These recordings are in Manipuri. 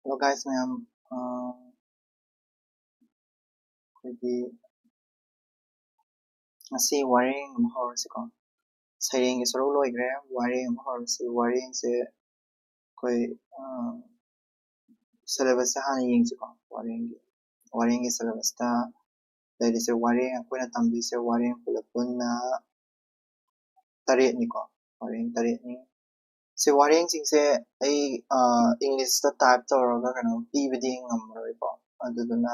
Hello guys, ma'am. ꯑꯩꯈꯣꯏꯒꯤ ꯉꯁꯤ ꯋꯥꯔꯦꯡ ꯑꯃ ꯍꯧꯔꯁꯤꯀꯣ. ꯁꯩꯔꯦꯡꯒꯤ ꯁꯔꯨꯛ ꯂꯣꯏꯈ꯭ꯔꯦ. ꯋꯥꯔꯦꯡ ꯑꯃ ꯍꯧꯔꯁꯤ. ꯋꯥꯔꯦꯡꯁꯦ ꯑꯩꯈꯣꯏ ꯁꯤꯂꯦꯕꯁꯁꯦ ꯍꯥꯟꯅ ꯌꯦꯡꯁꯤꯀꯣ. ꯋꯥꯔꯦꯡꯒꯤ ꯁꯤꯂꯦꯕꯁꯇ ꯂꯩꯔꯤꯁꯦ ꯋꯥꯔꯦꯡ ꯑꯩꯈꯣꯏꯅ ꯇꯝꯕꯤꯁꯦ ꯋꯥꯔꯦꯡ ꯄꯨꯂꯞ ꯄꯨꯟꯅ 8ꯅꯤꯀꯣ. ꯋꯥꯔꯦꯡ 8ꯅꯤ. ꯁꯤ ꯋꯥꯔꯦꯡꯁꯤꯡꯁꯦ ꯑꯩ ꯏꯪꯂꯤꯁꯇ ꯇꯥꯏꯞ ꯇꯧꯔꯒ ꯀꯩꯅꯣ ꯄꯤꯕꯗꯤ ꯉꯝꯃꯔꯣꯏꯀꯣ. ꯑꯗꯨꯗꯨꯅ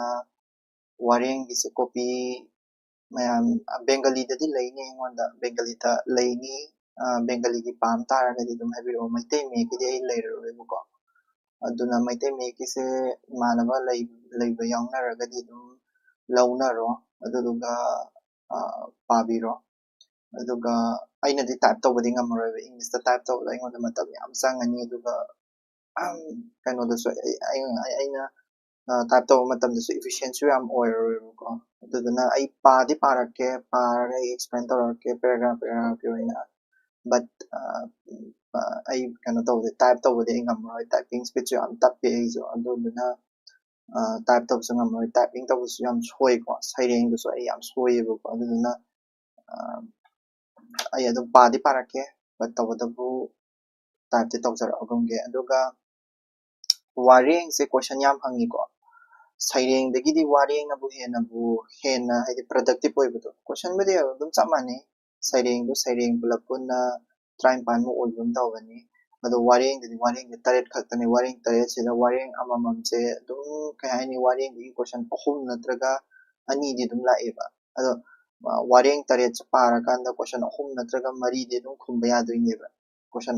ꯋꯥꯔꯦꯡꯒꯤꯁꯦ ꯀꯣꯄꯤ ꯃꯌꯥꯝ ꯕꯦꯡꯒꯂꯤꯗꯗꯤ ꯂꯩꯅꯤ ꯑꯩꯉꯣꯟꯗ ꯕꯦꯡꯒꯂꯤꯗ ꯂꯩꯅꯤ. ꯕꯦꯡꯒꯂꯤꯒꯤ ꯄꯥꯝ ꯇꯥꯔꯒꯗꯤ ꯑꯗꯨꯝ ꯍꯥꯏꯕꯤꯔꯛꯑꯣ. ꯃꯩꯇꯩ ꯃꯌꯦꯛꯀꯤꯗꯤ ꯑꯩ ꯂꯩꯔꯔꯣꯏꯕꯀꯣ. ꯑꯗꯨꯅ ꯃꯩꯇꯩ ꯃꯌꯦꯛꯀꯤꯁꯦ ꯏꯃꯥꯟꯅꯕ ꯂꯩꯕ ꯌꯥꯎꯅꯔꯒꯗꯤ ꯑꯗꯨꯝ ꯂꯧꯅꯔꯣ. ꯑꯗꯨꯗꯨꯒ ꯄꯥꯕꯤꯔꯣ. ꯑꯗꯨꯒ ꯑꯩꯅꯗꯤ ꯇꯥꯏꯞ ꯇꯧꯕꯗꯤ ꯉꯝꯃꯔꯣꯏꯕ. ꯏꯪꯂꯤꯁꯇ ꯇꯥꯏꯞ ꯇꯧꯕꯗ ꯑꯩꯉꯣꯟꯗ ꯃꯇꯝ ꯌꯥꯝ ꯆꯪꯉꯅꯤ. ꯑꯗꯨꯒ ꯀꯩꯅꯣꯗꯁꯨ ꯑꯩꯅ ꯇꯥꯏꯞ ꯇꯧꯕ ꯃꯇꯝꯗꯁꯨ ꯏꯐꯤꯁꯤꯌꯦꯟꯁꯨ ꯌꯥꯝ ꯑꯣꯏꯔꯔꯣꯏꯕꯀꯣ. ꯑꯗꯨꯗꯨꯅ ꯑꯩ ꯄꯥꯗꯤ ꯄꯥꯔꯛꯀꯦ. ꯄꯥꯔꯒ ꯑꯩ ꯑꯦꯛꯁꯄ꯭ꯂꯦꯟ ꯇꯧꯔꯛꯀꯦ ꯄꯦꯔꯥꯒ꯭ꯔꯥꯐꯀꯤ ꯑꯣꯏꯅ. ꯕꯠ ꯑꯩ ꯀꯩꯅꯣ ꯇꯧꯕꯗꯤ ꯇꯥꯏꯞ ꯇꯧꯕꯗꯤ ꯑꯩ ꯉꯝꯃꯔꯣꯏ. ꯇꯥꯏꯄꯤꯡ ꯁ꯭ꯄꯤꯠꯁꯨ ꯌꯥꯝ ꯇꯞꯄꯦ ꯑꯩꯁꯨ. ꯑꯗꯨꯗꯨꯅ ꯇꯥꯏꯞ ꯇꯧꯕꯁꯨ ꯉꯝꯃꯔꯣꯏ. ꯇꯥꯏꯄꯤꯡ ꯇꯧꯕꯁꯨ ꯌꯥꯝ ꯁꯣꯏꯀꯣ. ꯁꯩꯔꯦꯡꯗꯨꯁꯨ ꯑꯩ ꯌꯥꯝ ꯁꯣꯏꯌꯦꯕꯀꯣ. ꯑꯗꯨꯗꯨꯅ ꯑꯩ ꯑꯗꯨꯝ ꯄꯥꯗꯤ ꯄꯥꯔꯛꯀꯦ. ꯕꯠ ꯇꯧꯕꯇꯕꯨ ꯇꯥꯏꯞꯇꯤ ꯇꯧꯖꯔꯛꯑꯒꯨꯝꯒꯦ. ꯑꯗꯨꯒ ꯋꯥꯔꯦꯡꯁꯦ ꯀꯣꯏꯁꯟ ꯌꯥꯝ ꯍꯪꯉꯤꯀꯣ. ꯁꯩꯔꯦꯡꯗꯒꯤꯗꯤ ꯋꯥꯔꯦꯡꯅꯕꯨ ꯍꯦꯟꯅ ꯍꯥꯏꯗꯤ ꯄ꯭ꯔꯗꯛꯇꯤꯞ ꯑꯣꯏꯕꯗꯣ. ꯀꯣꯏꯁꯟꯕꯨꯗꯤ ꯑꯗꯨꯝ ꯆꯞ ꯃꯥꯟꯅꯩ. ꯁꯩꯔꯦꯡ ꯄꯨꯂꯞ ꯄꯨꯟꯅ 35ꯃꯨꯛ ꯑꯣꯏꯕ ꯇꯧꯒꯅꯤ. ꯑꯗꯣ ꯋꯥꯔꯦꯡꯗꯗꯤ ꯋꯥꯔꯦꯡꯁꯦ 8 ꯈꯛꯇꯅꯤ. ꯋꯥꯔꯦꯡ 8ꯁꯤꯗ ꯋꯥꯔꯦꯡ ꯑꯃꯃꯝꯁꯦ ꯑꯗꯨꯝ ꯀꯩ ꯍꯥꯏꯅꯤ ꯋꯥꯔꯦꯡꯗꯒꯤ ꯀꯣꯏꯁꯟ 3 ꯅꯠꯇ꯭ꯔꯒ 2ꯗꯤ ꯑꯗꯨꯝ ꯂꯥꯛꯑꯦꯕ. ꯑꯗꯣ ꯋꯥꯔꯦꯡ 8ꯁꯦ ꯄꯥꯔꯀꯥꯟꯗ ꯀꯣꯏꯁꯟ 3 ꯅꯠꯇ꯭ꯔꯒ 4ꯗꯤ ꯑꯗꯨꯝ ꯈꯨꯝꯕ ꯌꯥꯗꯣꯏꯅꯦꯕ. ꯀꯣꯏꯁꯟ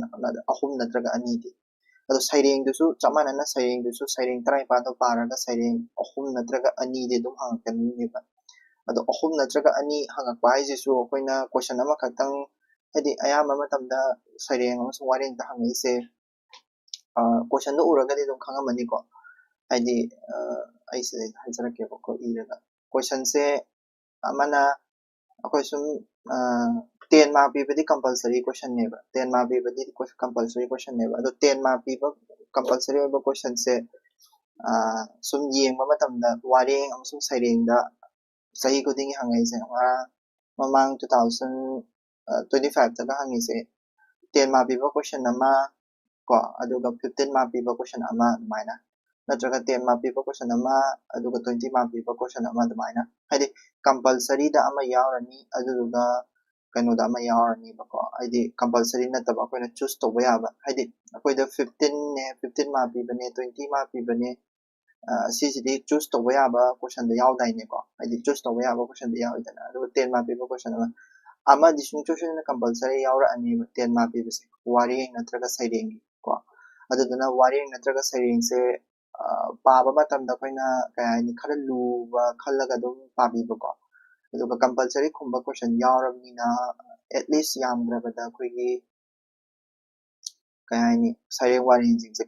3 ꯅꯠꯇ꯭ꯔꯒ 2ꯗꯤ. ꯑꯗꯣ ꯁꯩꯔꯦꯡꯗꯨꯁꯨ ꯆꯞ ꯃꯥꯟꯅꯅ ꯁꯩꯔꯦꯡ 15ꯗꯣ ꯄꯥꯔꯒ ꯁꯩꯔꯦꯡ 3 ꯅꯠꯇ꯭ꯔꯒ 2ꯗꯤ ꯑꯗꯨم ꯍꯪꯉꯛꯀꯅꯤꯕ. ꯑꯗꯣ 3 ꯅꯠꯇ꯭ꯔꯒ 2 ꯍꯪꯉꯛꯄ ꯍꯥꯏꯁꯤꯁꯨ ꯑꯩꯈꯣꯏꯅ ꯀꯣꯏꯁꯟ ꯑꯃꯈꯛꯇꯪ ꯍꯥꯏꯗꯤ ꯑꯌꯥꯝꯕ ꯃꯇꯝꯗ ꯁꯩꯔꯦꯡ ꯑꯃꯁꯨꯡ ꯋꯥꯔꯦꯡꯗ ꯍꯪꯉꯛꯏꯁꯦ ꯀꯣꯏꯁꯟꯗꯣ ꯎꯔꯒꯗꯤ ꯑꯗꯨꯝ ꯈꯪꯉꯝꯃꯅꯤꯀꯣ. ꯍꯥꯏꯗꯤ ꯑꯩ ꯁꯤꯗꯩꯗ ꯍꯥꯏꯖꯔꯛꯀꯦꯕꯀꯣ ꯏꯔꯒ. ꯀꯣꯏꯁꯟꯁꯦ ꯑꯃꯅ ꯑꯩꯈꯣꯏ ꯁꯨꯝ 10 ꯃꯥꯔꯛ ꯄꯤꯕꯗꯤ ꯀꯝꯄꯜꯁꯔꯤ ꯀꯣꯏꯁꯟꯅꯦꯕ. 10 ꯃꯥꯔꯛ ꯄꯤꯕꯗꯤ ꯀꯝꯄꯜꯁꯔꯤ ꯀꯣꯏꯁꯟꯅꯦꯕ. ꯑꯗꯣ 10 ꯃꯥꯔꯛ ꯄꯤꯕ ꯀꯝꯄꯜꯁꯔꯤ ꯑꯣꯏꯕ ꯀꯣꯏꯁꯟꯁꯦ ꯁꯨꯝ ꯌꯦꯡꯕ ꯃꯇꯝꯗ ꯋꯥꯔꯦꯡ ꯑꯃꯁꯨꯡ ꯁꯩꯔꯦꯡꯗ ꯆꯍꯤ ꯈꯨꯗꯤꯡꯒꯤ ꯍꯪꯉꯛꯏꯁꯦ. ꯃꯃꯥꯡ 2025ꯇꯒ ꯍꯪꯉꯤꯁꯦ 10 ꯃꯥꯔꯛ ꯄꯤꯕ ꯀꯣꯏꯁꯟ ꯑꯃ ꯀꯣ ꯑꯗꯨꯒ 15 ꯃꯥꯔꯛ ꯄꯤꯕ ꯀꯣꯏꯁꯟ ꯑꯃ ꯑꯗꯨꯃꯥꯏꯅ. ꯅꯠꯇ꯭ꯔꯒ 10 ꯃꯥꯔꯛ ꯄꯤꯕ ꯀꯣꯏꯁꯟ ꯑꯃ ꯑꯗꯨꯒ 20 ꯃꯥꯔꯛ ꯄꯤꯕ ꯀꯣꯏꯁꯟ ꯑꯃ ꯑꯗꯨꯃꯥꯏꯅ. ꯍꯥꯏꯗꯤ ꯀꯝꯄꯜꯁꯔꯤꯗ ꯑꯃ ꯌꯥꯎꯔꯅꯤ. ꯑꯗꯨꯗꯨꯒ ꯀꯩꯅꯣꯗ ꯑꯃ ꯌꯥꯎꯔꯅꯤꯕꯀꯣ. ꯍꯥꯏꯗꯤ ꯀꯝꯄꯜꯁꯔꯤ ꯅꯠꯇꯕ ꯑꯩꯈꯣꯏꯅ ꯆꯨꯁ ꯇꯧꯕ ꯌꯥꯕ. ꯍꯥꯏꯗꯤ ꯑꯩꯈꯣꯏꯗ 15 ꯃꯥꯔꯛ ꯄꯤꯕꯅꯦ 20 ꯃꯥꯔꯛ ꯄꯤꯕꯅꯦ. ꯁꯤꯁꯤꯗꯤ ꯆꯨꯁ ꯇꯧꯕ ꯌꯥꯕ ꯀꯣꯏꯁꯟꯗ ꯌꯥꯎꯗꯥꯏꯅꯦꯀꯣ. ꯍꯥꯏꯗꯤ ꯆꯨꯁ ꯇꯧꯕ ꯌꯥꯕ ꯀꯣꯏꯁꯟꯗ ꯌꯥꯎꯏꯗꯅ. ꯑꯗꯨꯒ 10 ꯃꯥꯔꯛ ꯄꯤꯕ ꯀꯣꯏꯁꯟ ꯑꯃꯗꯤ ꯁꯨꯡꯁꯣꯏ ꯀꯝꯄꯜꯁꯔꯤ ꯌꯥꯎꯔꯛꯑꯅꯤꯕ 10 ꯃꯥꯔꯛ ꯄꯤꯕꯁꯦ. ꯋꯥꯔꯦꯡ ꯅꯠꯇ꯭ꯔꯒ ꯁꯩꯔꯦꯡꯒꯤ ꯀꯣ. ꯑꯗꯨꯗꯨꯅ ꯋꯥꯔꯦꯡ ꯅꯠꯇ꯭ꯔꯒ ꯁꯩꯔꯦꯡꯁꯦ ꯄꯥꯕ ꯃꯇꯝꯗ ꯑꯩꯈꯣꯏꯅ ꯀꯩ ꯍꯥꯏꯅꯤ ꯈꯔ ꯂꯨꯕ ꯈꯜꯂꯒ ꯑꯗꯨꯝ ꯄꯥꯕꯤꯕꯀꯣ. ꯑꯗꯨꯒ ꯀꯝꯄꯜꯁꯔꯤ ꯈꯨꯝꯕ ꯀꯣꯏꯁꯟ ꯌꯥꯎꯔꯕꯅꯤꯅ ꯑꯦꯠꯂꯤꯁ ꯌꯥꯝꯗ꯭ꯔꯕꯗ ꯑꯩꯈꯣꯏꯒꯤ ꯀꯩ ꯍꯥꯏꯅꯤ ꯁꯩꯔꯦꯡ ꯋꯥꯔꯦꯡꯁꯤꯡꯁꯦ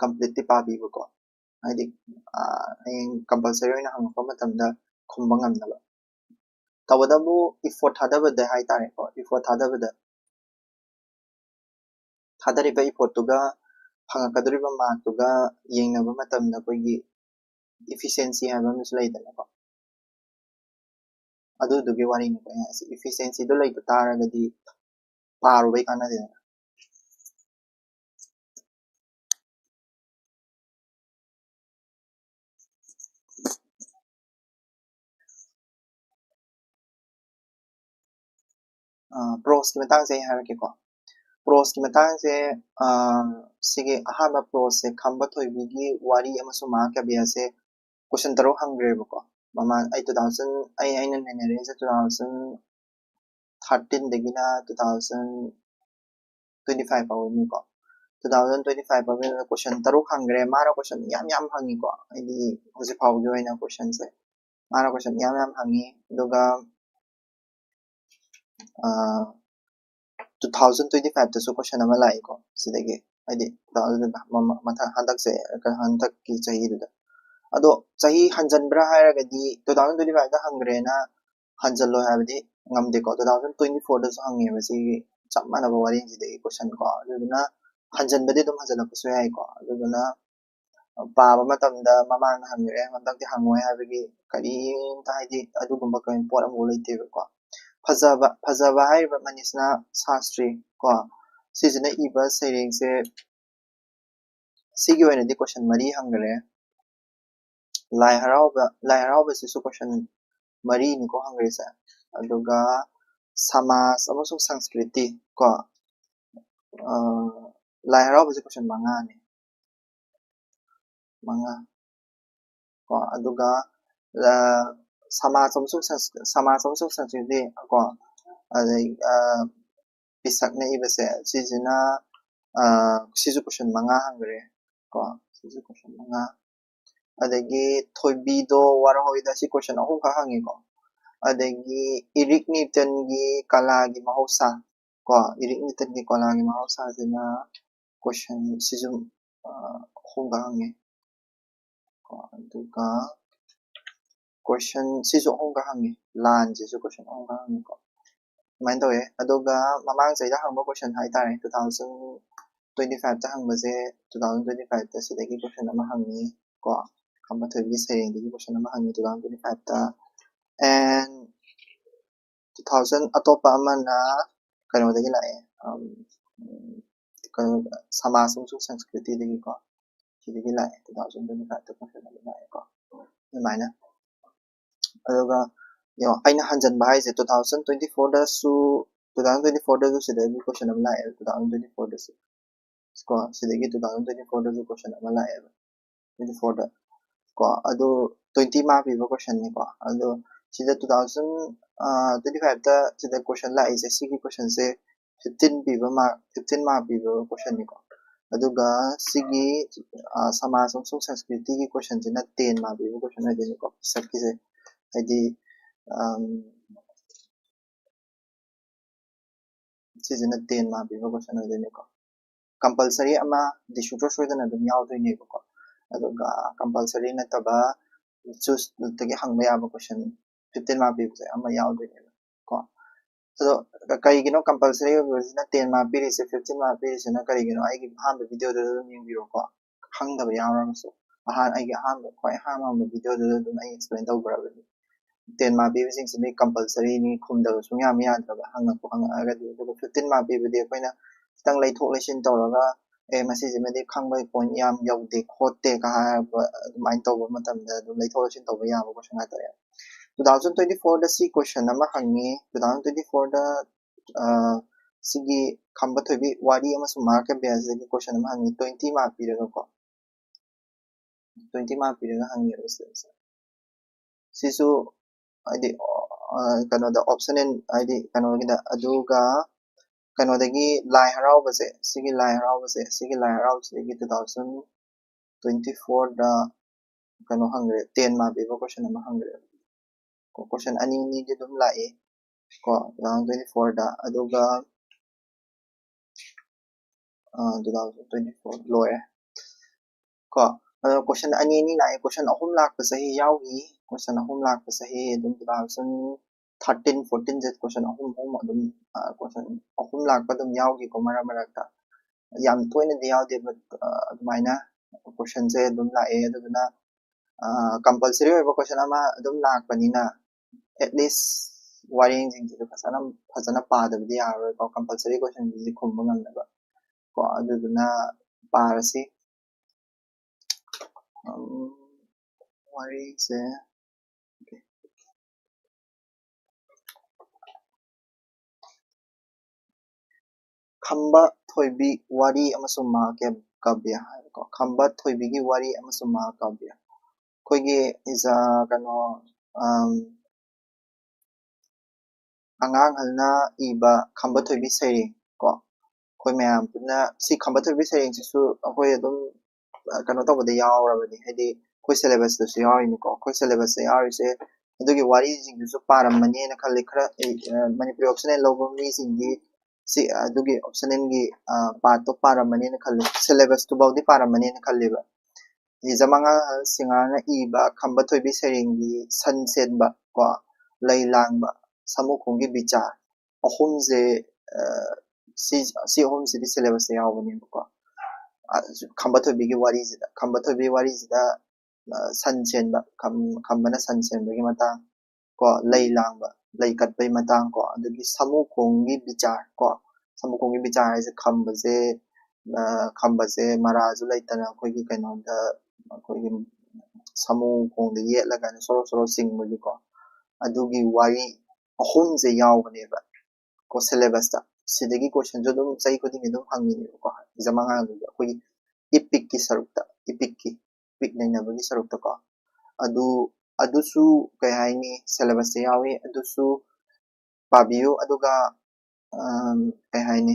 ꯀꯝꯄ꯭ꯂꯤꯠꯇꯤ ꯄꯥꯕꯤꯕꯀꯣ. ꯍꯥꯏꯗꯤ ꯍꯌꯦꯡ ꯀꯝꯄꯜꯁꯔꯤ ꯑꯣꯏꯅ ꯍꯪꯉꯛꯄ ꯃꯇꯝꯗ ꯈꯨꯝꯕ ꯉꯝꯅꯕ. ꯇꯧꯕꯇꯕꯨ ꯏꯐꯣꯔꯠ ꯊꯥꯗꯕꯗ ꯍꯥꯏꯇꯥꯔꯦꯀꯣ. ꯏꯐꯣꯔꯠ ꯊꯥꯗꯕꯗ ꯊꯥꯗꯔꯤꯕ ꯏꯐꯣꯔꯠꯇꯨꯒ ꯐꯪꯉꯛꯀꯗꯧꯔꯤꯕ ꯃꯥꯔꯛꯇꯨꯒ ꯌꯦꯡꯅꯕ ꯃꯇꯝꯗ ꯑꯩꯈꯣꯏꯒꯤ ꯏꯐꯤꯁꯤꯌꯦꯟꯁꯤ ꯍꯥꯏꯕ ꯑꯃꯁꯨ ꯂꯩꯗꯅꯀꯣ. ꯑꯗꯨꯗꯨꯒꯤ ꯋꯥꯔꯤꯅꯤꯀꯣ ꯑꯩꯅ ꯍꯥꯏꯁꯦ. ꯏꯐꯤꯁꯤꯌꯦꯟꯁꯤꯗꯣ ꯂꯩꯇ ꯇꯥꯔꯒꯗꯤ ꯄꯥꯔꯨꯕꯩ ꯀꯥꯟꯅꯗꯦꯗꯅ. ꯄ꯭ꯔꯣꯁꯀꯤ ꯃꯇꯥꯡꯁꯦ ꯑꯩ ꯍꯥꯏꯔꯛꯀꯦꯀꯣ. ꯄ꯭ꯔꯣꯁꯀꯤ ꯃꯇꯥꯡꯁꯦ ꯁꯤꯒꯤ ꯑꯍꯥꯟꯕ ꯄ꯭ꯔꯣꯁꯁꯦ ꯈꯝꯕ ꯊꯣꯏꯕꯤꯒꯤ ꯋꯥꯔꯤ ꯑꯃꯁꯨꯡ ꯃꯍꯥꯀꯕ꯭ꯌꯁꯦ ꯀꯣꯏꯁꯟ 3 ꯍꯪꯈ꯭ꯔꯦꯕꯀꯣ. ꯃꯃꯥꯡ ꯑꯩꯅ ꯅꯩꯅꯔꯛꯏꯁꯦ 2013 2025 ꯐꯥꯎꯕꯅꯤꯀꯣ. 2025 ꯐꯥꯎꯕꯗ ꯀꯣꯏꯁꯟ 3 ꯍꯪꯈ꯭ꯔꯦ. ꯃꯥꯅ ꯀꯣꯏꯁꯟ ꯌꯥꯝ ꯍꯪꯉꯤꯀꯣ. ꯍꯥꯏꯗꯤ ꯍꯧꯖꯤꯛ ꯐꯥꯎꯕꯒꯤ ꯑꯣꯏꯅ ꯀꯣꯏꯁꯟꯁꯦ ꯃꯥꯅ ꯀꯣꯏꯁꯟ ꯌꯥꯝ ꯍꯪꯉꯤ. ꯑꯗꯨꯒ 2025ꯇꯁꯨ ꯀꯣꯏꯁꯟ ꯑꯃ ꯂꯥꯛꯏꯀꯣ ꯁꯤꯗꯒꯤ. ꯍꯥꯏꯗꯤ ꯍꯟꯗꯛꯀꯤ ꯆꯍꯤꯗꯨꯗ. ꯑꯗꯣ ꯆꯍꯤ ꯍꯟꯖꯟꯕ꯭ꯔꯥ ꯍꯥꯏꯔꯒꯗꯤ 2025ꯗ ꯍꯪꯈ꯭ꯔꯦꯅ ꯍꯟꯖꯜꯂꯣꯏ ꯍꯥꯏꯕꯗꯤ ꯉꯝꯗꯦꯀꯣ. 2024ꯗꯁꯨ ꯍꯪꯉꯦꯕ ꯁꯤꯒꯤ ꯆꯞ ꯃꯥꯟꯅꯕ ꯋꯥꯔꯦꯡꯁꯤꯗꯒꯤ ꯀꯣꯏꯁꯟ ꯀꯣ. ꯑꯗꯨꯗꯨꯅ ꯍꯟꯖꯟꯕꯗꯤ ꯑꯗꯨꯝ ꯍꯟꯖꯜꯂꯛꯄꯁꯨ ꯌꯥꯏꯀꯣ. ꯑꯗꯨꯗꯨꯅ पाबा मतमदा ममांग हंगरे हंदक्ति हंगोय हाबगी करीमता हाइदि अदुगुंबा कइन पोट अमु लेतेबको फजबा हाइबा मनिसना शास्त्री को सिजना इबा सैरेंग से सिगी ओइनदि क्वेश्चन मरी हंगरे लाई हराउबा सिसु क्वेश्चन मरी निको हंगरे से अदुगा समाज अमसुंग संस्कृति को लाई हराउबा से क्वेश्चन manga ko aduga समाज अमसुंग संस्कृति को adai pisakna ibase sijina sisu question manga hangre ko sisu question manga adagi thoibi do warhoida si question ahum ka hangi ko adagi irik newton gi kala gi mahausa ko irik newton gi kala gi mahausa jina question sisu ahum ka hangi ko aduga question sisu ahum ka hangi lan sisu question ahum ka hangi ko main tawe aduga mamang saida hangba question hai tare 2025 ta hangba je 2025 ta sidagi question ama hangi ko Khamba Thoibi Seireng dagi question ama hangi 2025 ta and 2000 atopa amana kano dagi lae kano samaj amsung sanskriti dagi ko sidagi lae 2025 ta question ama lae ko maina aduga yo aina hanjan bahai je 2024 da su 2024 da su sidagi question ama lae 2024 da su ko sidagi 2024 da su question ama lae 24 da ko adu 20 mark bi question ni ko adu sida 2025 ta sida question lae je sigi question se 15 bi mark 15 mark bi question ni ko aduga sigi samaj amsung sanskriti gi question jina 10 mark bi question ade ni ko sakki je haidi sijina 10 mark bi question ade ni ko compulsory ama disutro soidana dum yaw doi ni ko aduga compulsory na taba choose tagi hangba yaba question 15 mark bi ama yaw doi ni ko so karigino compulsory version 10 mark bi se 15 mark bi se na karigino ai gi hamba video da ning biro ko khangda yaorabasu ahan ai gi hamba khwai hamba video da dum ai explain taw bara 10 mark bi sing se compulsory ni khumda su ya mi ya da hanga ko hanga aga di 15 mark bi bi koina tang lai thok lai sin tawraga masi je mede khangba point yam yaude khote ka main tawba matam da dum lai thok sin tawba ya ko sanga ta 2024 da si question ama hangi 2024 da sigi Khamba Thoibi wari amasung Mahakabya sigi question ama hangi 20 mark pi daga ko 20 mark pi daga hangi sisu id kano da option in id kano gida aduga kano dagi lai harau base sigi lai harau sigi 2024 da kano hangre 10 mark bi question ama hangre ko question ani ni di dum lai ko 2024 da aduga 2024 loe ko question ani ni lai question ahum lak pa sahi yawi question ahum lak pa sahi dum 2013 14 jet question ahum adum question ahum lak pa dum yawi ko mara mara ta yam toina di yaw de but adumaina question je dum lai aduna compulsory oiba question ama adum lak panina at least wareng jing ji fazana padabdi yaroi ko compulsory question ji khumba ngamnaba ko aduna parasi wareng se Khamba Thoibi wari amasung Mahakabya ko Khamba Thoibi gi wari amasung Mahakabya koigi is a kano angang halna iba Khamba Thoibi Seireng ko koi mayam puna si Khamba Thoibi Seireng sisu akoi adum kano tawbada yawrabani haidi koi syllabus da su yawini ko koi syllabus da yawrise adugi wari jing su paramani na khalli khara Manipuri optional lawba mi singi si adugi optional gi part to paramani na khalli syllabus to bawdi paramani na khalli ba jamanga singana iba Khamba Thoibi Seireng gi sunset ba ko lailang ba samukhungi bichar ahum je si ahum si syllabus ya yawani ko Khamba Thoibi warisida Khamba Thoibi warisida san chenba khambana san chenbagi matang ko lay langba lay katpai matang ko adagi samu khonggi bichar ko samu khonggi bichar haise khambase marazu laitana akoigi kainoda akoigi samu khongda yetlaga soro soro singbagi ko adugi wari ahumse yawbaneba ko syllabus ta sidagi question jo dum chai khuding dum hangini ko jamanga akoigi epic ki sarukta epic neinabagi sarukta ko adusu kay haini syllabus yawi adusu pabiyo aduga kay haini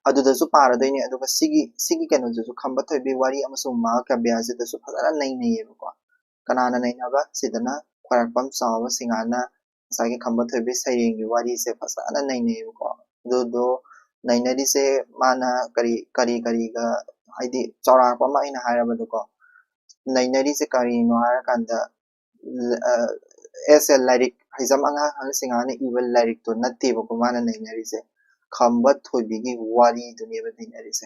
adudasu paradoini aduga sigi kanodasu Khamba Thoibi wari amasung Mahakabya sidasu fadana nainayeba ko kanana nainaba sidana Khwairakpam Chaoba Singhana sagi Khamba Thoibi Seireng gi wari se fadana nainayeba ko do nainari se mana kari ga haidi chauraqpa ma ina hairabadu ko nainari se kari no harakanda SL lyric hizam anga Singhana evil lyric to natteba ko mana nainari se Khamba Thoibi gi wari duneba nainari se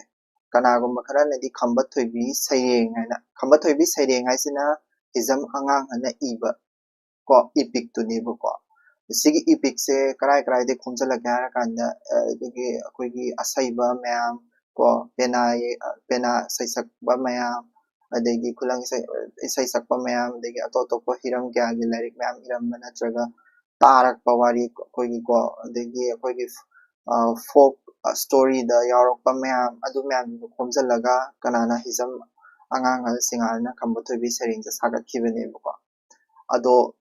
kanagumba kharanadi Khamba Thoibi Seireng haina Khamba Thoibi Seireng haisina hizam anga hana iba ko epic tuneba ko sigi epic se karai de khumjalaga harakanda digi akoigi Asoiba mayam ko pena saisakba mayam adegi kulang saisakpa mayam adegi atotopa hiram kya gi lyric mayam iramna natraga tarakpa wari akoigi ko adegi akoigi folk story da yaorabasu mayam adu mayam khomjalaga kanana hizam angang singalna Khamba Thoibi Seireng sagatkhibane ko ado